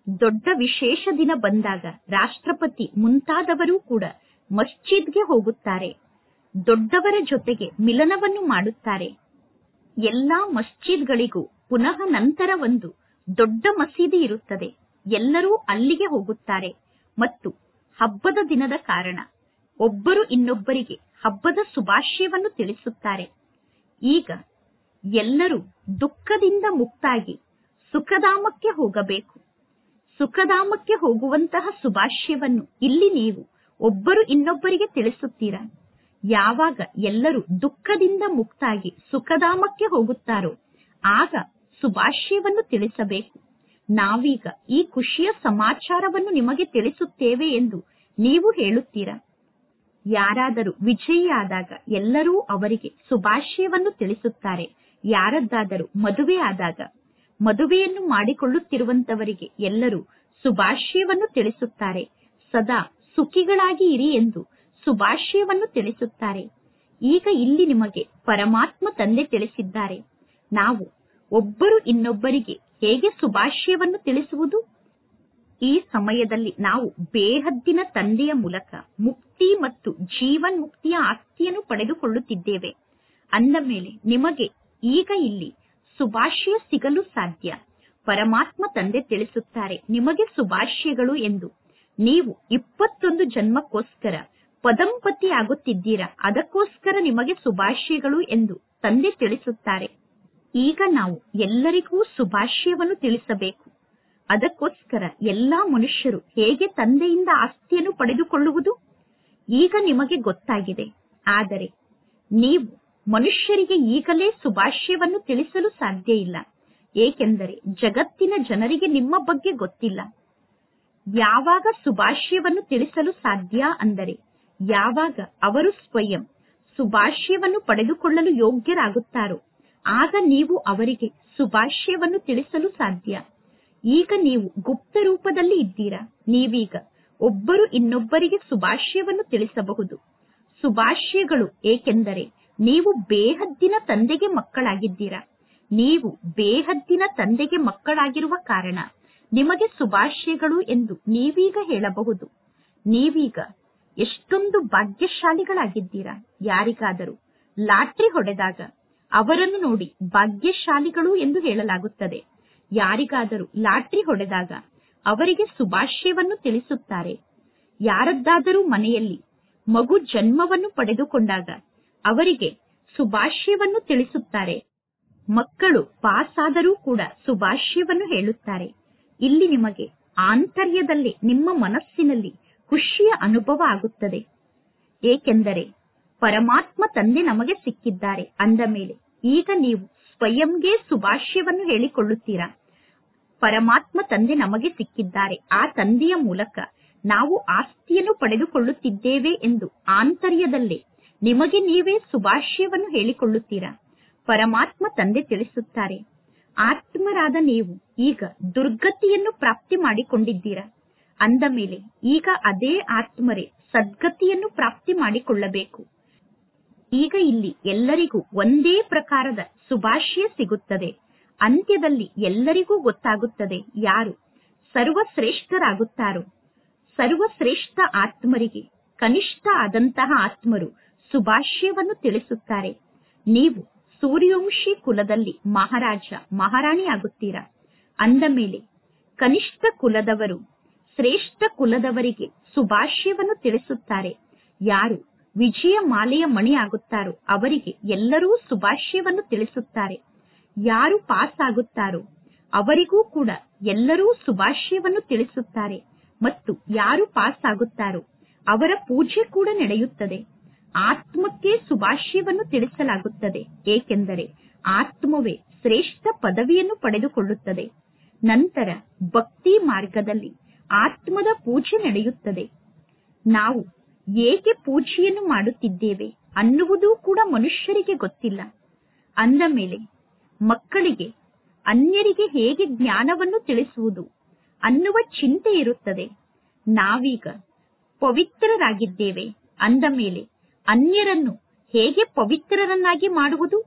ದೊಡ್ಡ ವಿಶೇಷ ದಿನ ಬಂದಾಗ ರಾಷ್ಟ್ರಪತಿ ಮುಂತಾದವರು ಕೂಡ ಮಸ್ಜಿದ್ಗೆ ಹೋಗುತ್ತಾರೆ. ದೊಡ್ಡವರ ಜೊತೆಗೆ ಮಿಲನವನ್ನು ಮಾಡುತ್ತಾರೆ. ಎಲ್ಲಾ ಮಸ್ಜಿದ್ಗಳಿಗೂ ಪುನಃ ನಂತರ ಒಂದು ದೊಡ್ಡ ಮಸೀದಿ ಇರುತ್ತದೆ. ಎಲ್ಲರೂ ಅಲ್ಲಿಗೆ ಹೋಗುತ್ತಾರೆ ಮತ್ತು ಹಬ್ಬದ ದಿನದ ಕಾರಣ ಒಬ್ಬರು ಇನ್ನೊಬ್ಬರಿಗೆ ಹಬ್ಬದ ಶುಭಾಶಯವನ್ನು ತಿಳಿಸುತ್ತಾರೆ. ಈಗ ಎಲ್ಲರೂ ದುಃಖದಿಂದ ಮುಕ್ತಾಗಿ ಸುಖಧಾಮಕ್ಕೆ ಹೋಗಬೇಕು. ಸುಖಧಾಮಕ್ಕೆ ಹೋಗುವಂತಹ ಶುಭಾಶಯವನ್ನು ಇಲ್ಲಿ ನೀವು ಒಬ್ಬರು ಇನ್ನೊಬ್ಬರಿಗೆ ತಿಳಿಸುತ್ತೀರಾ? ಯಾವಾಗ ಎಲ್ಲರೂ ದುಃಖದಿಂದ ಮುಕ್ತಾಗಿ ಸುಖಧಾಮಕ್ಕೆ ಹೋಗುತ್ತಾರೋ ಆಗ ಶುಭಾಶಯವನ್ನು ತಿಳಿಸಬೇಕು. ನಾವೀಗ ಈ ಖುಷಿಯ ಸಮಾಚಾರವನ್ನು ನಿಮಗೆ ತಿಳಿಸುತ್ತೇವೆ ಎಂದು ನೀವು ಹೇಳುತ್ತೀರಾ? ಯಾರಾದರೂ ವಿಜಯಿಯಾದಾಗ ಎಲ್ಲರೂ ಅವರಿಗೆ ಶುಭಾಶಯವನ್ನು ತಿಳಿಸುತ್ತಾರೆ. ಯಾರದ್ದಾದರೂ ಮದುವೆ ಆದಾಗ ಮದುವೆಯನ್ನು ಮಾಡಿಕೊಳ್ಳುತ್ತಿರುವಂತವರಿಗೆ ಎಲ್ಲರೂ ಶುಭಾಶಯವನ್ನು ತಿಳಿಸುತ್ತಾರೆ. ಸದಾ ಸುಖಿಗಳಾಗಿ ಇರಿ ಎಂದು ಶುಭಾಶಯವನ್ನು ತಿಳಿಸುತ್ತಾರೆ. ಈಗ ಇಲ್ಲಿ ನಿಮಗೆ ಪರಮಾತ್ಮ ತಂದೆ ತಿಳಿಸಿದ್ದಾರೆ. ನಾವು ಒಬ್ಬರು ಇನ್ನೊಬ್ಬರಿಗೆ ಹೇಗೆ ಶುಭಾಶಯವನ್ನು ತಿಳಿಸುವುದು? ಈ ಸಮಯದಲ್ಲಿ ನಾವು ಬೇಹದ್ದಿನ ತಂದೆಯ ಮೂಲಕ ಮುಕ್ತಿ ಮತ್ತು ಜೀವನ್ ಮುಕ್ತಿಯ ಆಸ್ತಿಯನ್ನು ಪಡೆದುಕೊಳ್ಳುತ್ತಿದ್ದೇವೆ. ಅಂದ ಮೇಲೆ ನಿಮಗೆ ಈಗ ಇಲ್ಲಿ ಶುಭಾಶಯ ಸಿಗಲು ಸಾಧ್ಯ. ಪರಮಾತ್ಮ ತಂದೆ ತಿಳಿಸುತ್ತಾರೆ ನಿಮಗೆ ಶುಭಾಶಯಗಳು ಎಂದು. ನೀವು 21 ಜನ್ಮಕ್ಕೋಸ್ಕರ ಪದಂಪತಿ ಆಗುತ್ತಿದ್ದೀರಾ. ಅದಕ್ಕೋಸ್ಕರ ನಿಮಗೆ ಶುಭಾಶಯಗಳು ಎಂದು ತಂದೆ ತಿಳಿಸುತ್ತಾರೆ. ಈಗ ನಾವು ಎಲ್ಲರಿಗೂ ಶುಭಾಶಯವನ್ನು ತಿಳಿಸಬೇಕು. ಅದಕ್ಕೋಸ್ಕರ ಎಲ್ಲಾ ಮನುಷ್ಯರು ಹೇಗೆ ತಂದೆಯಿಂದ ಆಸ್ತಿಯನ್ನು ಪಡೆದುಕೊಳ್ಳುವುದು ಈಗ ನಿಮಗೆ ಗೊತ್ತಾಗಿದೆ. ಆದರೆ ನೀವು ಮನುಷ್ಯರಿಗೆ ಈಗಲೇ ಶುಭಾಶಯವನ್ನು ತಿಳಿಸಲು ಸಾಧ್ಯ ಇಲ್ಲ. ಏಕೆಂದರೆ ಜಗತ್ತಿನ ಜನರಿಗೆ ನಿಮ್ಮ ಬಗ್ಗೆ ಗೊತ್ತಿಲ್ಲ. ಯಾವಾಗ ಶುಭಾಶಯವನ್ನು ತಿಳಿಸಲು ಸಾಧ್ಯ ಅಂದರೆ ಯಾವಾಗ ಅವರು ಸ್ವಯಂ ಶುಭಾಶಯವನ್ನು ಪಡೆದುಕೊಳ್ಳಲು ಯೋಗ್ಯರಾಗುತ್ತಾರೋ ಆಗ ನೀವು ಅವರಿಗೆ ಶುಭಾಶಯವನ್ನು ತಿಳಿಸಲು ಸಾಧ್ಯ. ಈಗ ನೀವು ಗುಪ್ತ ರೂಪದಲ್ಲಿ ಇದ್ದೀರಾ. ನೀವೀಗ ಒಬ್ಬರು ಇನ್ನೊಬ್ಬರಿಗೆ ಶುಭಾಶಯವನ್ನು ತಿಳಿಸಬಹುದು. ಶುಭಾಶಯಗಳು ಏಕೆಂದರೆ ನೀವು ಬೇಹದ್ದಿನ ತಂದೆಗೆ ಮಕ್ಕಳಾಗಿದ್ದೀರಾ. ನೀವು ಬೇಹದ್ದಿನ ತಂದೆಗೆ ಮಕ್ಕಳಾಗಿರುವ ಕಾರಣ ನಿಮಗೆ ಶುಭಾಶಯಗಳು ಎಂದು ನೀವೀಗ ಹೇಳಬಹುದು. ನೀವೀಗ ಎಷ್ಟೊಂದು ಭಾಗ್ಯಶಾಲಿಗಳಾಗಿದ್ದೀರಾ. ಯಾರಿಗಾದರೂ ಲಾಟ್ರಿ ಹೊಡೆದಾಗ ಅವರನ್ನು ನೋಡಿ ಭಾಗ್ಯಶಾಲಿಗಳು ಎಂದು ಹೇಳಲಾಗುತ್ತದೆ. ಯಾರಿಗಾದರೂ ಲಾಟ್ರಿ ಹೊಡೆದಾಗ ಅವರಿಗೆ ಶುಭಾಶಯವನ್ನು ತಿಳಿಸುತ್ತಾರೆ. ಯಾರದ್ದಾದರೂ ಮನೆಯಲ್ಲಿ ಮಗು ಜನ್ಮವನ್ನು ಪಡೆದುಕೊಂಡಾಗ ಅವರಿಗೆ ಶುಭಾಶಯವನ್ನು ತಿಳಿಸುತ್ತಾರೆ. ಮಕ್ಕಳು ಪಾಸ್ ಆದರೂ ಕೂಡ ಶುಭಾಶಯವನ್ನು ಹೇಳುತ್ತಾರೆ. ಇಲ್ಲಿ ನಿಮಗೆ ಆಂತರ್ಯದಲ್ಲಿ ನಿಮ್ಮ ಮನಸ್ಸಿನಲ್ಲಿ ಖುಷಿಯ ಅನುಭವ ಆಗುತ್ತದೆ. ಏಕೆಂದರೆ ಪರಮಾತ್ಮ ತಂದೆ ನಮಗೆ ಸಿಕ್ಕಿದ್ದಾರೆ. ಅಂದ ಮೇಲೆ ಈಗ ನೀವು ಸ್ವಯಂಗೆ ಶುಭಾಶಯವನ್ನು ಹೇಳಿಕೊಳ್ಳುತ್ತೀರಾ. ಪರಮಾತ್ಮ ತಂದೆ ನಮಗೆ ಸಿಕ್ಕಿದ್ದಾರೆ. ಆ ತಂದೆಯ ಮೂಲಕ ನಾವು ಆಸ್ತಿಯನ್ನು ಪಡೆದುಕೊಳ್ಳುತ್ತಿದ್ದೇವೆ ಎಂದು ಆಂತರ್ಯದಲ್ಲೇ ನಿಮಗೆ ನೀವೇ ಶುಭಾಶಯವನ್ನು ಹೇಳಿಕೊಳ್ಳುತ್ತೀರಾ. ಪರಮಾತ್ಮ ತಂದೆ ತಿಳಿಸುತ್ತಾರೆ ಆತ್ಮರಾದ ನೀವು ಈಗ ದುರ್ಗತಿಯನ್ನು ಪ್ರಾಪ್ತಿ ಮಾಡಿಕೊಂಡಿದ್ದೀರಾ. ಅಂದ ಮೇಲೆ ಈಗ ಅದೇ ಆತ್ಮರೇ ಸದ್ಗತಿಯನ್ನು ಪ್ರಾಪ್ತಿ ಮಾಡಿಕೊಳ್ಳಬೇಕು. ಈಗ ಇಲ್ಲಿ ಎಲ್ಲರಿಗೂ ಒಂದೇ ಪ್ರಕಾರದ ಶುಭಾಶಯ ಸಿಗುತ್ತದೆ. ಅಂತ್ಯದಲ್ಲಿ ಎಲ್ಲರಿಗೂ ಗೊತ್ತಾಗುತ್ತದೆ ಯಾರು ಸರ್ವಶ್ರೇಷ್ಠರಾಗುತ್ತಾರೋ. ಸರ್ವಶ್ರೇಷ್ಠ ಆತ್ಮರಿಗೆ ಕನಿಷ್ಠ ಆದಂತಹ ಆತ್ಮರು ಶುಭಾಶಯವನ್ನು ತಿಳಿಸುತ್ತಾರೆ. ನೀವು ಸೂರ್ಯವಂಶಿ ಕುಲದಲ್ಲಿ ಮಹಾರಾಜ ಮಹಾರಾಣಿ ಆಗುತ್ತೀರಾ. ಅಂದ ಮೇಲೆ ಕನಿಷ್ಠ ಕುಲದವರು ಶ್ರೇಷ್ಠ ಕುಲದವರಿಗೆ ಶುಭಾಶಯವನ್ನು ತಿಳಿಸುತ್ತಾರೆ. ಯಾರು ವಿಜಯ ಮಾಲೆಯ ಮಣಿ ಆಗುತ್ತಾರೋ ಅವರಿಗೆ ಎಲ್ಲರೂ ಶುಭಾಶಯವನ್ನು ತಿಳಿಸುತ್ತಾರೆ. ಯಾರು ಪಾಸ್ ಆಗುತ್ತಾರೋ ಅವರಿಗೂ ಕೂಡ ಎಲ್ಲರೂ ಶುಭಾಶಯವನ್ನು ತಿಳಿಸುತ್ತಾರೆ. ಮತ್ತು ಯಾರು ಪಾಸ್ ಆಗುತ್ತಾರೋ ಅವರ ಪೂಜೆ ಕೂಡ ನಡೆಯುತ್ತದೆ. ಆತ್ಮಕ್ಕೆ ಶುಭಾಶಯವನ್ನು ತಿಳಿಸಲಾಗುತ್ತದೆ. ಏಕೆಂದರೆ ಆತ್ಮವೇ ಶ್ರೇಷ್ಠ ಪದವಿಯನ್ನು ಪಡೆದುಕೊಳ್ಳುತ್ತದೆ. ನಂತರ ಭಕ್ತಿ ಮಾರ್ಗದಲ್ಲಿ ಆತ್ಮದ ಪೂಜೆ ನಡೆಯುತ್ತದೆ. ನಾವು ಏಕೆ ಪೂಜೆಯನ್ನು ಮಾಡುತ್ತಿದ್ದೇವೆ ಅನ್ನುವುದು ಕೂಡ ಮನುಷ್ಯರಿಗೆ ಗೊತ್ತಿಲ್ಲ. ಅಂದ ಮೇಲೆ ಮಕ್ಕಳಿಗೆ ಅನ್ಯರಿಗೆ ಹೇಗೆ ಜ್ಞಾನವನ್ನು ತಿಳಿಸುವುದು ಅನ್ನುವ ಚಿಂತೆ ಇರುತ್ತದೆ. ನಾವೀಗ ಪವಿತ್ರರಾಗಿದ್ದೇವೆ ಅಂದ ಮೇಲೆ ಅನ್ಯರನ್ನು ಹೇಗೆ ಪವಿತ್ರರನ್ನಾಗಿ ಮಾಡುವುದು?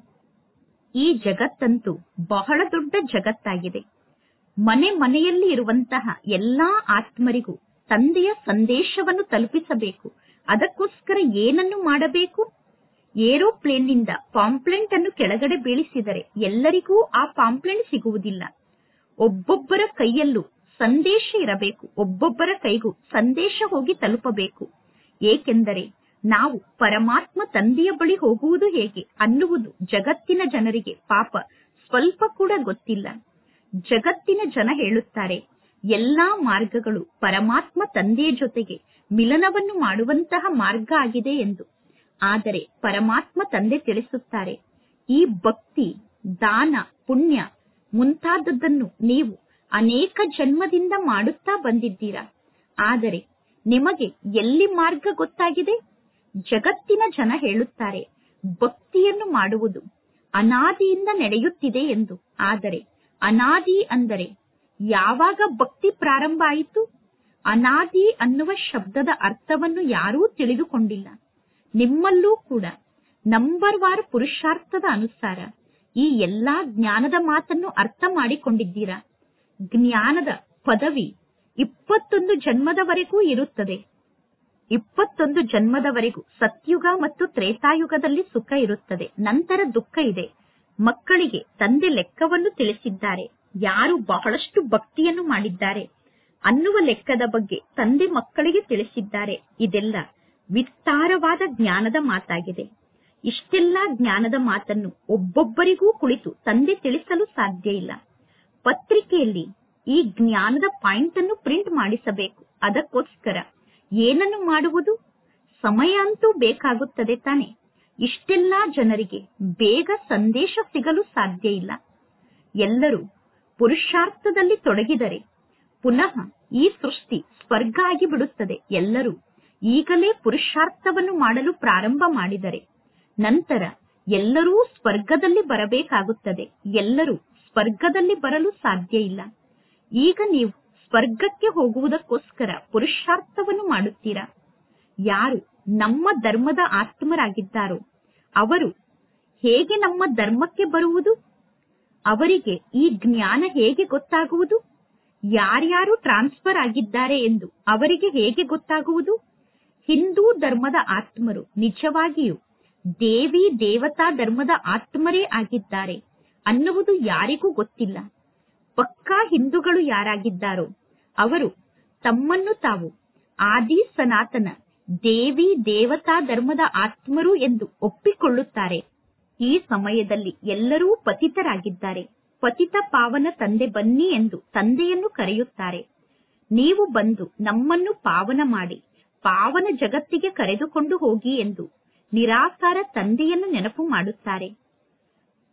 ಈ ಜಗತ್ತಂತೂ ಬಹಳ ದೊಡ್ಡ ಜಗತ್ತಾಗಿದೆ. ಮನೆ ಮನೆಯಲ್ಲಿ ಇರುವಂತಹ ಎಲ್ಲಾ ಆತ್ಮರಿಗೂ ತಂದೆಯ ಸಂದೇಶವನ್ನು ತಲುಪಿಸಬೇಕು. ಅದಕ್ಕೋಸ್ಕರ ಏನನ್ನು ಮಾಡಬೇಕು? ಏರೋಪ್ಲೇನ್ನಿಂದ ಪಾಂಪ್ಲೆಂಟ್ ಅನ್ನು ಕೆಳಗಡೆ ಬೀಳಿಸಿದರೆ ಎಲ್ಲರಿಗೂ ಆ ಪಾಂಪ್ಲೆಂಟ್ ಸಿಗುವುದಿಲ್ಲ. ಒಬ್ಬೊಬ್ಬರ ಕೈಯಲ್ಲೂ ಸಂದೇಶ ಇರಬೇಕು. ಒಬ್ಬೊಬ್ಬರ ಕೈಗೂ ಸಂದೇಶ ಹೋಗಿ ತಲುಪಬೇಕು. ಏಕೆಂದರೆ ನಾವು ಪರಮಾತ್ಮ ತಂದೆಯ ಬಳಿ ಹೋಗುವುದು ಹೇಗೆ ಅನ್ನುವುದು ಜಗತ್ತಿನ ಜನರಿಗೆ ಪಾಪ ಸ್ವಲ್ಪ ಕೂಡ ಗೊತ್ತಿಲ್ಲ. ಜಗತ್ತಿನ ಜನ ಹೇಳುತ್ತಾರೆ ಎಲ್ಲಾ ಮಾರ್ಗಗಳು ಪರಮಾತ್ಮ ತಂದೆಯ ಜೊತೆಗೆ ಮಿಲನವನ್ನು ಮಾಡುವಂತಹ ಮಾರ್ಗ ಆಗಿದೆ ಎಂದು. ಆದರೆ ಪರಮಾತ್ಮ ತಂದೆ ತಿಳಿಸುತ್ತಾರೆ, ಈ ಭಕ್ತಿ, ದಾನ, ಪುಣ್ಯ ಮುಂತಾದದ್ದನ್ನು ನೀವು ಅನೇಕ ಜನ್ಮದಿಂದ ಮಾಡುತ್ತಾ ಬಂದಿದ್ದೀರಾ. ಆದರೆ ನಿಮಗೆ ಎಲ್ಲಿ ಮಾರ್ಗ ಗೊತ್ತಾಗಿದೆ? ಜಗತ್ತಿನ ಜನ ಹೇಳುತ್ತಾರೆ ಭಕ್ತಿಯನ್ನು ಮಾಡುವುದು ಅನಾದಿಯಿಂದ ನಡೆಯುತ್ತಿದೆ ಎಂದು. ಆದರೆ ಅನಾದಿ ಅಂದರೆ ಯಾವಾಗ ಭಕ್ತಿ ಪ್ರಾರಂಭ ಆಯಿತು? ಅನಾದಿ ಅನ್ನುವ ಶಬ್ದದ ಅರ್ಥವನ್ನು ಯಾರೂ ತಿಳಿದುಕೊಂಡಿಲ್ಲ. ನಿಮ್ಮಲ್ಲೂ ಕೂಡ ನಂಬರ್ ವಾರ್ ಪುರುಷಾರ್ಥದ ಅನುಸಾರ ಈ ಎಲ್ಲಾ ಜ್ಞಾನದ ಮಾತನ್ನು ಅರ್ಥ ಮಾಡಿಕೊಂಡಿದ್ದೀರಾ. ಜ್ಞಾನದ ಪದವಿ 21 ಜನ್ಮದವರೆಗೂ ಇರುತ್ತದೆ. 21 ಜನ್ಮದವರೆಗೂ ಸತ್ಯುಗ ಮತ್ತು ತ್ರೇತಾಯುಗದಲ್ಲಿ ಸುಖ ಇರುತ್ತದೆ. ನಂತರ ದುಃಖ ಇದೆ. ಮಕ್ಕಳಿಗೆ ತಂದೆ ಲೆಕ್ಕವನ್ನು ತಿಳಿಸಿದ್ದಾರೆ. ಯಾರು ಬಹಳಷ್ಟು ಭಕ್ತಿಯನ್ನು ಮಾಡಿದ್ದಾರೆ ಅನ್ನುವ ಲೆಕ್ಕದ ಬಗ್ಗೆ ತಂದೆ ಮಕ್ಕಳಿಗೆ ತಿಳಿಸಿದ್ದಾರೆ. ಇದೆಲ್ಲ ವಿಸ್ತಾರವಾದ ಜ್ಞಾನದ ಮಾತಾಗಿದೆ. ಇಷ್ಟೆಲ್ಲಾ ಜ್ಞಾನದ ಮಾತನ್ನು ಒಬ್ಬೊಬ್ಬರಿಗೂ ಕುಳಿತು ತಂದೆ ತಿಳಿಸಲು ಸಾಧ್ಯ ಇಲ್ಲ. ಪತ್ರಿಕೆಯಲ್ಲಿ ಈ ಜ್ಞಾನದ ಪಾಯಿಂಟ್ ಅನ್ನು ಪ್ರಿಂಟ್ ಮಾಡಿಸಬೇಕು. ಅದಕ್ಕೋಸ್ಕರ ಏನನ್ನು ಮಾಡುವುದು? ಸಮಯ ಅಂತೂ ಬೇಕಾಗುತ್ತದೆ ತಾನೆ. ಇಷ್ಟೆಲ್ಲಾ ಜನರಿಗೆ ಬೇಗ ಸಂದೇಶ ಸಿಗಲು ಸಾಧ್ಯ ಇಲ್ಲ. ಎಲ್ಲರೂ ಪುರುಷಾರ್ಥದಲ್ಲಿ ತೊಡಗಿದರೆ ಪುನಃ ಈ ಸೃಷ್ಟಿ ಸ್ವರ್ಗ ಆಗಿಬಿಡುತ್ತದೆ. ಎಲ್ಲರೂ ಈಗಲೇ ಪುರುಷಾರ್ಥವನ್ನು ಮಾಡಲು ಪ್ರಾರಂಭ ಮಾಡಿದರೆ ನಂತರ ಎಲ್ಲರೂ ಸ್ವರ್ಗದಲ್ಲಿ ಬರಬೇಕಾಗುತ್ತದೆ. ಎಲ್ಲರೂ ಸ್ವರ್ಗದಲ್ಲಿ ಬರಲು ಸಾಧ್ಯ ಇಲ್ಲ. ಈಗ ನೀವು ಸ್ವರ್ಗಕ್ಕೆ ಹೋಗುವುದಕ್ಕೋಸ್ಕರ ಪುರುಷಾರ್ಥವನ್ನು ಮಾಡುತ್ತೀರಾ. ಯಾರು ನಮ್ಮ ಧರ್ಮದ ಆತ್ಮರಾಗಿದ್ದಾರೋ ಅವರು ಹೇಗೆ ನಮ್ಮ ಧರ್ಮಕ್ಕೆ ಬರುವುದು? ಅವರಿಗೆ ಈ ಜ್ಞಾನ ಹೇಗೆ ಗೊತ್ತಾಗುವುದು? ಯಾರ್ಯಾರು ಟ್ರಾನ್ಸ್ಫರ್ ಆಗಿದ್ದಾರೆ ಎಂದು ಅವರಿಗೆ ಹೇಗೆ ಗೊತ್ತಾಗುವುದು? ಹಿಂದೂ ಧರ್ಮದ ಆತ್ಮರು ನಿಜವಾಗಿಯೂ ದೇವಿ ದೇವತಾ ಧರ್ಮದ ಆತ್ಮರೇ ಆಗಿದ್ದಾರೆ ಅನ್ನುವುದು ಯಾರಿಗೂ ಗೊತ್ತಿಲ್ಲ. ಪಕ್ಕಾ ಹಿಂದೂಗಳು ಯಾರಾಗಿದ್ದಾರೋ ಅವರು ತಮ್ಮನ್ನು ತಾವು ಆದಿ ಸನಾತನ ದೇವಿ ದೇವತಾ ಧರ್ಮದ ಆತ್ಮರು ಎಂದು ಒಪ್ಪಿಕೊಳ್ಳುತ್ತಾರೆ. ಈ ಸಮಯದಲ್ಲಿ ಎಲ್ಲರೂ ಪತಿತರಾಗಿದ್ದಾರೆ. ಪತಿತ ಪಾವನ ತಂದೆ ಬನ್ನಿ ಎಂದು ತಂದೆಯನ್ನು ಕರೆಯುತ್ತಾರೆ. ನೀವು ಬಂದು ನಮ್ಮನ್ನು ಪಾವನ ಮಾಡಿ ಪಾವನ ಜಗತ್ತಿಗೆ ಕರೆದುಕೊಂಡು ಹೋಗಿ ಎಂದು ನಿರಾಕಾರ ತಂದೆಯನ್ನು ನೆನಪು ಮಾಡುತ್ತಾರೆ.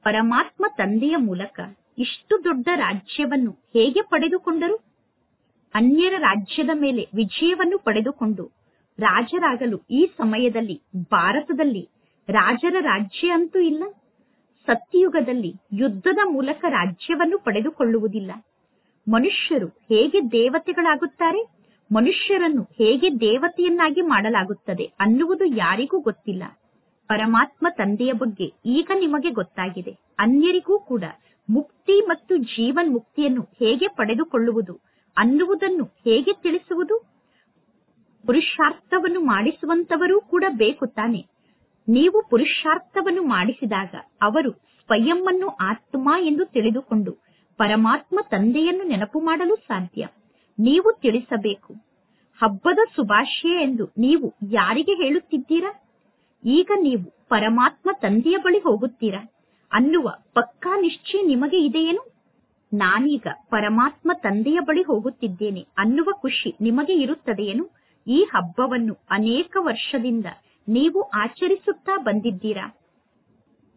ಪರಮಾತ್ಮ ತಂದೆಯ ಮೂಲಕ ಇಷ್ಟು ದೊಡ್ಡ ರಾಜ್ಯವನ್ನು ಹೇಗೆ ಪಡೆದುಕೊಂಡರು? ಅನ್ಯರ ರಾಜ್ಯದ ಮೇಲೆ ವಿಜಯವನ್ನು ಪಡೆದುಕೊಂಡು ರಾಜರಾಗಲು ಈ ಸಮಯದಲ್ಲಿ ಭಾರತದಲ್ಲಿ ರಾಜರ ರಾಜ್ಯ ಅಂತೂ ಇಲ್ಲ. ಸತ್ಯಯುಗದಲ್ಲಿ ಯುದ್ಧದ ಮೂಲಕ ರಾಜ್ಯವನ್ನು ಪಡೆದುಕೊಳ್ಳುವುದಿಲ್ಲ. ಮನುಷ್ಯರು ಹೇಗೆ ದೇವತೆಗಳಾಗುತ್ತಾರೆ, ಮನುಷ್ಯರನ್ನು ಹೇಗೆ ದೇವತೆಯನ್ನಾಗಿ ಮಾಡಲಾಗುತ್ತದೆ ಅನ್ನುವುದು ಯಾರಿಗೂ ಗೊತ್ತಿಲ್ಲ. ಪರಮಾತ್ಮ ತಂದೆಯ ಬಗ್ಗೆ ಈಗ ನಿಮಗೆ ಗೊತ್ತಾಗಿದೆ. ಅನ್ಯರಿಗೂ ಕೂಡ ಮುಕ್ತಿ ಮತ್ತು ಜೀವನ್ ಮುಕ್ತಿಯನ್ನು ಹೇಗೆ ಪಡೆದುಕೊಳ್ಳುವುದು ಅನ್ನುವುದನ್ನು ಹೇಗೆ ತಿಳಿಸುವುದು? ಪುರುಷಾರ್ಥವನ್ನು ಮಾಡಿಸುವಂತವರೂ ಕೂಡ ಬೇಕು ತಾನೆ. ನೀವು ಪುರುಷಾರ್ಥವನ್ನು ಮಾಡಿಸಿದಾಗ ಅವರು ಸ್ವಯಂವನ್ನು ಆತ್ಮ ಎಂದು ತಿಳಿದುಕೊಂಡು ಪರಮಾತ್ಮ ತಂದೆಯನ್ನು ನೆನಪು ಮಾಡಲು ಸಾಧ್ಯ. ನೀವು ತಿಳಿಸಬೇಕು, ಹಬ್ಬದ ಶುಭಾಶಯ ಎಂದು ನೀವು ಯಾರಿಗೆ ಹೇಳುತ್ತಿದ್ದೀರಾ? ಈಗ ನೀವು ಪರಮಾತ್ಮ ತಂದೆಯ ಬಳಿ ಹೋಗುತ್ತೀರಾ ಅನ್ನುವ ಪಕ್ಕಾ ನಿಶ್ಚಯ ನಿಮಗೆ ಇದೆಯೇನು? ನಾನೀಗ ಪರಮಾತ್ಮ ತಂದೆಯ ಬಳಿ ಹೋಗುತ್ತಿದ್ದೇನೆ ಅನ್ನುವ ಖುಷಿ ನಿಮಗೆ ಇರುತ್ತದೆಯೇನು? ಈ ಹಬ್ಬವನ್ನು ಅನೇಕ ವರ್ಷದಿಂದ ನೀವು ಆಚರಿಸುತ್ತಾ ಬಂದಿದ್ದೀರಾ.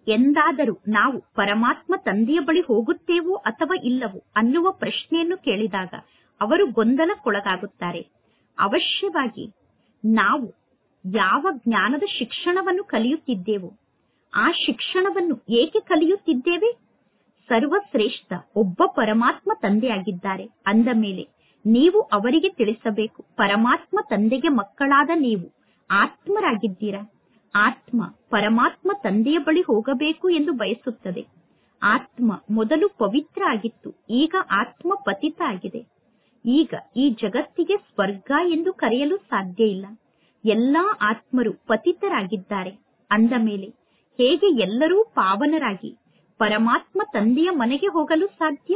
ಎಂದಾದರೂ ನಾವು ಪರಮಾತ್ಮ ತಂದೆಯ ಬಳಿ ಹೋಗುತ್ತೇವೋ ಅಥವಾ ಇಲ್ಲವೋ ಅನ್ನುವ ಪ್ರಶ್ನೆಯನ್ನು ಕೇಳಿದಾಗ ಅವರು ಗೊಂದಲಕ್ಕೊಳಗಾಗುತ್ತಾರೆ. ಅವಶ್ಯವಾಗಿ ನಾವು ಯಾವ ಜ್ಞಾನದ ಶಿಕ್ಷಣವನ್ನು ಕಲಿಯುತ್ತಿದ್ದೇವೋ ಆ ಶಿಕ್ಷಣವನ್ನು ಏಕೆ ಕಲಿಯುತ್ತಿದ್ದೇವೆ? ಸರ್ವಶ್ರೇಷ್ಠ ಒಬ್ಬ ಪರಮಾತ್ಮ ತಂದೆಯಾಗಿದ್ದಾರೆ ಅಂದ ಮೇಲೆ ನೀವು ಅವರಿಗೆ ತಿಳಿಸಬೇಕು, ಪರಮಾತ್ಮ ತಂದೆಗೆ ಮಕ್ಕಳಾದ ನೀವು ಆತ್ಮರಾಗಿದ್ದೀರಾ. ಆತ್ಮ ಪರಮಾತ್ಮ ತಂದೆಯ ಬಳಿ ಹೋಗಬೇಕು ಎಂದು ಬಯಸುತ್ತದೆ. ಆತ್ಮ ಮೊದಲು ಪವಿತ್ರ ಆಗಿತ್ತು, ಈಗ ಆತ್ಮ ಪತಿತ ಆಗಿದೆ. ಈಗ ಈ ಜಗತ್ತಿಗೆ ಸ್ವರ್ಗ ಎಂದು ಕರೆಯಲು ಸಾಧ್ಯ ಇಲ್ಲ. ಎಲ್ಲಾ ಆತ್ಮರು ಪತಿತರಾಗಿದ್ದಾರೆ ಅಂದ ಮೇಲೆ ಹೇಗೆ ಎಲ್ಲರೂ ಪಾವನರಾಗಿ ಪರಮಾತ್ಮ ತಂದೆಯ ಮನೆಗೆ ಹೋಗಲು ಸಾಧ್ಯ?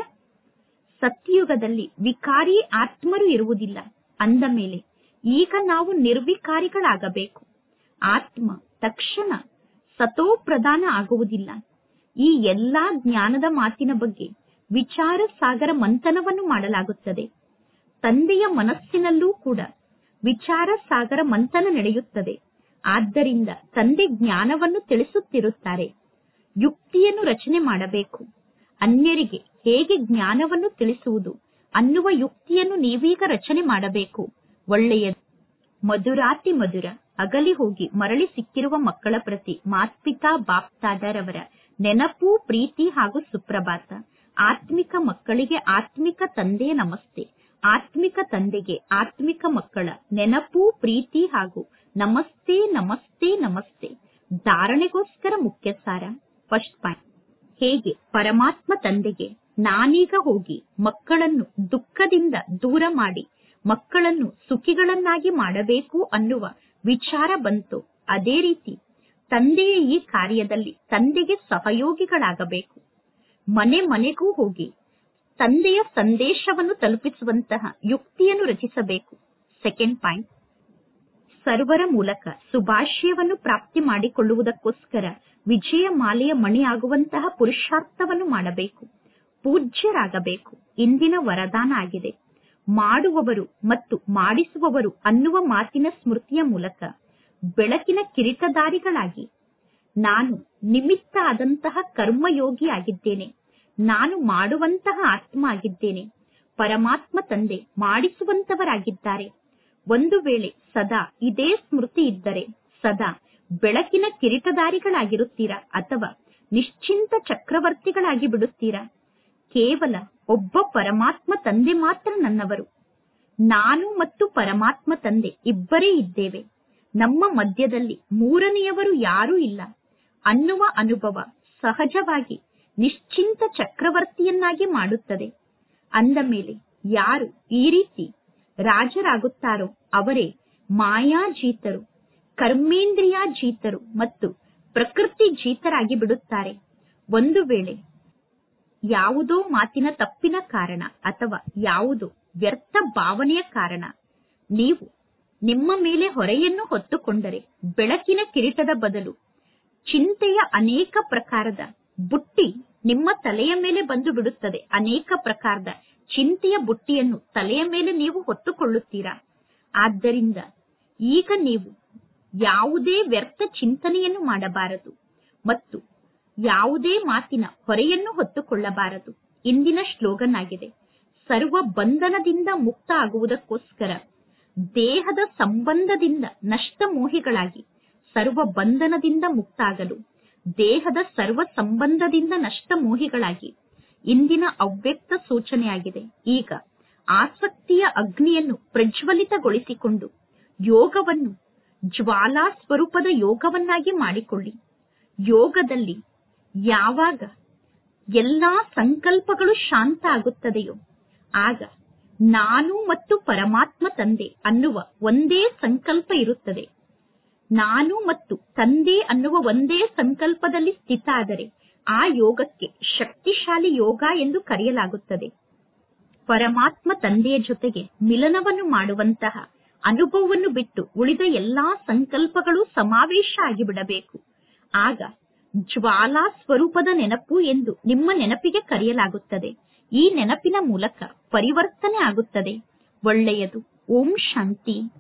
ಸತ್ಯಯುಗದಲ್ಲಿ ವಿಕಾರಿ ಆತ್ಮರು ಇರುವುದಿಲ್ಲ ಅಂದ ಮೇಲೆ ಈಗ ನಾವು ನಿರ್ವಿಕಾರಿಗಳಾಗಬೇಕು. ಆತ್ಮ ತಕ್ಷಣ ಸತೋ ಪ್ರಧಾನ ಆಗುವುದಿಲ್ಲ. ಈ ಎಲ್ಲಾ ಜ್ಞಾನದ ಮಾತಿನ ಬಗ್ಗೆ ವಿಚಾರ ಸಾಗರ ಮಂಥನವನ್ನು ಮಾಡಲಾಗುತ್ತದೆ. ತಂದೆಯ ಮನಸ್ಸಿನಲ್ಲೂ ಕೂಡ ವಿಚಾರ ಸಾಗರ ಮಂಥನ ನಡೆಯುತ್ತದೆ. ಆದ್ದರಿಂದ ತಂದೆ ಜ್ಞಾನವನ್ನು ತಿಳಿಸುತ್ತಿರುತ್ತಾರೆ. ಯುಕ್ತಿಯನ್ನು ರಚನೆ ಮಾಡಬೇಕು. ಅನ್ಯರಿಗೆ ಹೇಗೆ ಜ್ಞಾನವನ್ನು ತಿಳಿಸುವುದು ಅನ್ನುವ ಯುಕ್ತಿಯನ್ನು ನೀವೀಗ ರಚನೆ ಮಾಡಬೇಕು. ಒಳ್ಳೆಯದು. ಮಧುರಾತಿ ಮಧುರ ಅಗಲಿ ಹೋಗಿ ಮರಳಿ ಸಿಕ್ಕಿರುವ ಮಕ್ಕಳ ಪ್ರತಿ ಮಾತ್ಪಿತಾ ಬಾಪ್ತಾದರವರ ನೆನಪು, ಪ್ರೀತಿ ಹಾಗೂ ಸುಪ್ರಭಾತ. ಆತ್ಮಿಕ ಮಕ್ಕಳಿಗೆ ಆತ್ಮಿಕ ತಂದೆಯ ನಮಸ್ತೆ. ಆತ್ಮಿಕ ತಂದೆಗೆ ಆತ್ಮಿಕ ಮಕ್ಕಳ ನೆನಪು, ಪ್ರೀತಿ ಹಾಗೂ ನಮಸ್ತೆ ನಮಸ್ತೆ ನಮಸ್ತೆ. ಧಾರಣೆಗೋಸ್ಕರ ಮುಖ್ಯ ಸಾರ. ಫಸ್ಟ್ ಪಾಯಿಂಟ್, ಹೇಗೆ ಪರಮಾತ್ಮ ತಂದೆಗೆ ನಾನೀಗ ಹೋಗಿ ಮಕ್ಕಳನ್ನು ದುಃಖದಿಂದ ದೂರ ಮಾಡಿ ಮಕ್ಕಳನ್ನು ಸುಖಿಗಳನ್ನಾಗಿ ಮಾಡಬೇಕು ಅನ್ನುವ ವಿಚಾರ ಬಂತು, ಅದೇ ರೀತಿ ತಂದೆಯ ಈ ಕಾರ್ಯದಲ್ಲಿ ತಂದೆಗೆ ಸಹಯೋಗಿಗಳಾಗಬೇಕು. ಮನೆ ಮನೆಗೂ ಹೋಗಿ ತಂದೆಯ ಸಂದೇಶವನ್ನು ತಲುಪಿಸುವಂತಹ ಯುಕ್ತಿಯನ್ನು ರಚಿಸಬೇಕು. ಸೆಕೆಂಡ್ ಪಾಯಿಂಟ್, ಸರ್ವರ ಮೂಲಕ ಶುಭಾಶಯವನ್ನು ಪ್ರಾಪ್ತಿ ಮಾಡಿಕೊಳ್ಳುವುದಕ್ಕೋಸ್ಕರ ವಿಜಯ ಮಾಲೆಯ ಮಣಿಯಾಗುವಂತಹ ಪುರುಷಾರ್ಥವನ್ನು ಮಾಡಬೇಕು. ಪೂಜ್ಯರಾಗಬೇಕು. ಇಂದಿನ ವರದಾನ ಆಗಿದೆ. ಮಾಡುವವರು ಮತ್ತು ಮಾಡಿಸುವವರು ಅನ್ನುವ ಮಾತಿನ ಸ್ಮೃತಿಯ ಮೂಲಕ ಬೆಳಕಿನ ಕಿರೀಟಧಾರಿಗಳಾಗಿ ನಾನು ನಿಮಿತ್ತ ಆದಂತಹ ಕರ್ಮಯೋಗಿ ಆಗಿದ್ದೇನೆ. ನಾನು ಮಾಡುವಂತಹ ಆತ್ಮ ಆಗಿದ್ದೇನೆ. ಪರಮಾತ್ಮ ತಂದೆ ಮಾಡಿಸುವಂತವರಾಗಿದ್ದಾರೆ. ಒಂದು ವೇಳೆ ಸದಾ ಇದೇ ಸ್ಮೃತಿ ಇದ್ದರೆ ಸದಾ ಬೆಳಕಿನ ಕಿರೀಟಧಾರಿಗಳಾಗಿರುತ್ತೀರಾ ಅಥವಾ ನಿಶ್ಚಿಂತ ಚಕ್ರವರ್ತಿಗಳಾಗಿ ಬಿಡುತ್ತೀರಾ? ಕೇವಲ ಒಬ್ಬ ಪರಮಾತ್ಮ ತಂದೆ ಮಾತ್ರ ನನ್ನವರು. ನಾನು ಮತ್ತು ಪರಮಾತ್ಮ ತಂದೆ ಇಬ್ಬರೇ ಇದ್ದೇವೆ. ನಮ್ಮ ಮಧ್ಯದಲ್ಲಿ ಮೂರನೆಯವರು ಯಾರೂ ಇಲ್ಲ ಅನ್ನುವ ಅನುಭವ ಸಹಜವಾಗಿ ನಿಶ್ಚಿಂತ ಚಕ್ರವರ್ತಿಯನ್ನಾಗಿ ಮಾಡುತ್ತದೆ. ಅಂದ ಮೇಲೆ ಯಾರು ಈ ರೀತಿ ರಾಜರಾಗುತ್ತಾರೋ ಅವರೇ ಮಾಯಾಜೀತರು, ಕರ್ಮೇಂದ್ರಿಯಾಜೀತರು ಮತ್ತು ಪ್ರಕೃತಿ ಜೀತರಾಗಿ ಬಿಡುತ್ತಾರೆ. ಒಂದು ವೇಳೆ ಯಾವುದೋ ಮಾತಿನ ತಪ್ಪಿನ ಕಾರಣ ಅಥವಾ ಯಾವುದೋ ವ್ಯರ್ಥ ಭಾವನೆಯ ಕಾರಣ ನೀವು ನಿಮ್ಮ ಮೇಲೆ ಹೊರೆಯನ್ನು ಹೊತ್ತುಕೊಂಡರೆ ಬೆಳಕಿನ ಕಿರೀಟದ ಬದಲು ಚಿಂತೆಯ ಅನೇಕ ಪ್ರಕಾರದ ಬುಟ್ಟಿ ನಿಮ್ಮ ತಲೆಯ ಮೇಲೆ ಬಂದು ಬಿಡುತ್ತದೆ. ಅನೇಕ ಪ್ರಕಾರದ ಚಿಂತೆಯ ಬುಟ್ಟಿಯನ್ನು ತಲೆಯ ಮೇಲೆ ನೀವು ಹೊತ್ತುಕೊಳ್ಳುತ್ತೀರಾ. ಆದ್ದರಿಂದ ಈಗ ನೀವು ಯಾವುದೇ ವ್ಯರ್ಥ ಚಿಂತನೆಯನ್ನು ಮಾಡಬಾರದು ಮತ್ತು ಯಾವುದೇ ಮಾತಿನ ಹೊರೆಯನ್ನು ಹೊತ್ತುಕೊಳ್ಳಬಾರದು. ಇಂದಿನ ಶ್ಲೋಗನ್ ಆಗಿದೆ, ಸರ್ವ ಬಂಧನದಿಂದ ಮುಕ್ತ ಆಗುವುದಕ್ಕೋಸ್ಕರ ದೇಹದ ಸಂಬಂಧದಿಂದ ನಷ್ಟ ಮೋಹಿಗಳಾಗಿ ಸರ್ವ ಬಂಧನದಿಂದ ಮುಕ್ತ ಆಗಲು ದೇಹದ ಸರ್ವ ಸಂಬಂಧದಿಂದ ನಷ್ಟ ಮೋಹಿಗಳಾಗಿ ಇಂದಿನ ಅವ್ಯಕ್ತ ಸೂಚನೆಯಾಗಿದೆ. ಈಗ ಆಸಕ್ತಿಯ ಅಗ್ನಿಯನ್ನು ಪ್ರಜ್ವಲಿತಗೊಳಿಸಿಕೊಂಡು ಯೋಗವನ್ನು ಜ್ವಾಲಾ ಸ್ವರೂಪದ ಯೋಗವನ್ನಾಗಿ ಮಾಡಿಕೊಳ್ಳಿ. ಯೋಗದಲ್ಲಿ ಯಾವಾಗ ಎಲ್ಲಾ ಸಂಕಲ್ಪಗಳು ಶಾಂತ ಆಗುತ್ತದೆಯೋ ಆಗ ನಾನು ಮತ್ತು ಪರಮಾತ್ಮ ತಂದೆ ಅನ್ನುವ ಒಂದೇ ಸಂಕಲ್ಪ ಇರುತ್ತದೆ. ನಾನು ಮತ್ತು ತಂದೆ ಅನ್ನುವ ಒಂದೇ ಸಂಕಲ್ಪದಲ್ಲಿ ಸ್ಥಿತ ಆದರೆ ಆ ಯೋಗಕ್ಕೆ ಶಕ್ತಿಶಾಲಿ ಯೋಗ ಎಂದು ಕರೆಯಲಾಗುತ್ತದೆ. ಪರಮಾತ್ಮ ತಂದೆಯ ಜೊತೆಗೆ ಮಿಲನವನ್ನು ಮಾಡುವಂತಹ ಅನುಭವವನ್ನು ಬಿಟ್ಟು ಉಳಿದ ಎಲ್ಲಾ ಸಂಕಲ್ಪಗಳು ಸಮಾವೇಶ ಆಗಿಬಿಡಬೇಕು. ಆಗ ಜ್ವಾಲಾ ಸ್ವರೂಪದ ನೆನಪು ಎಂದು ನಿಮ್ಮ ನೆನಪಿಗೆ ಕರೆಯಲಾಗುತ್ತದೆ. ಈ ನೆನಪಿನ ಮೂಲಕ ಪರಿವರ್ತನೆ ಆಗುತ್ತದೆ. ಒಳ್ಳೆಯದು. ಓಂ ಶಾಂತಿ.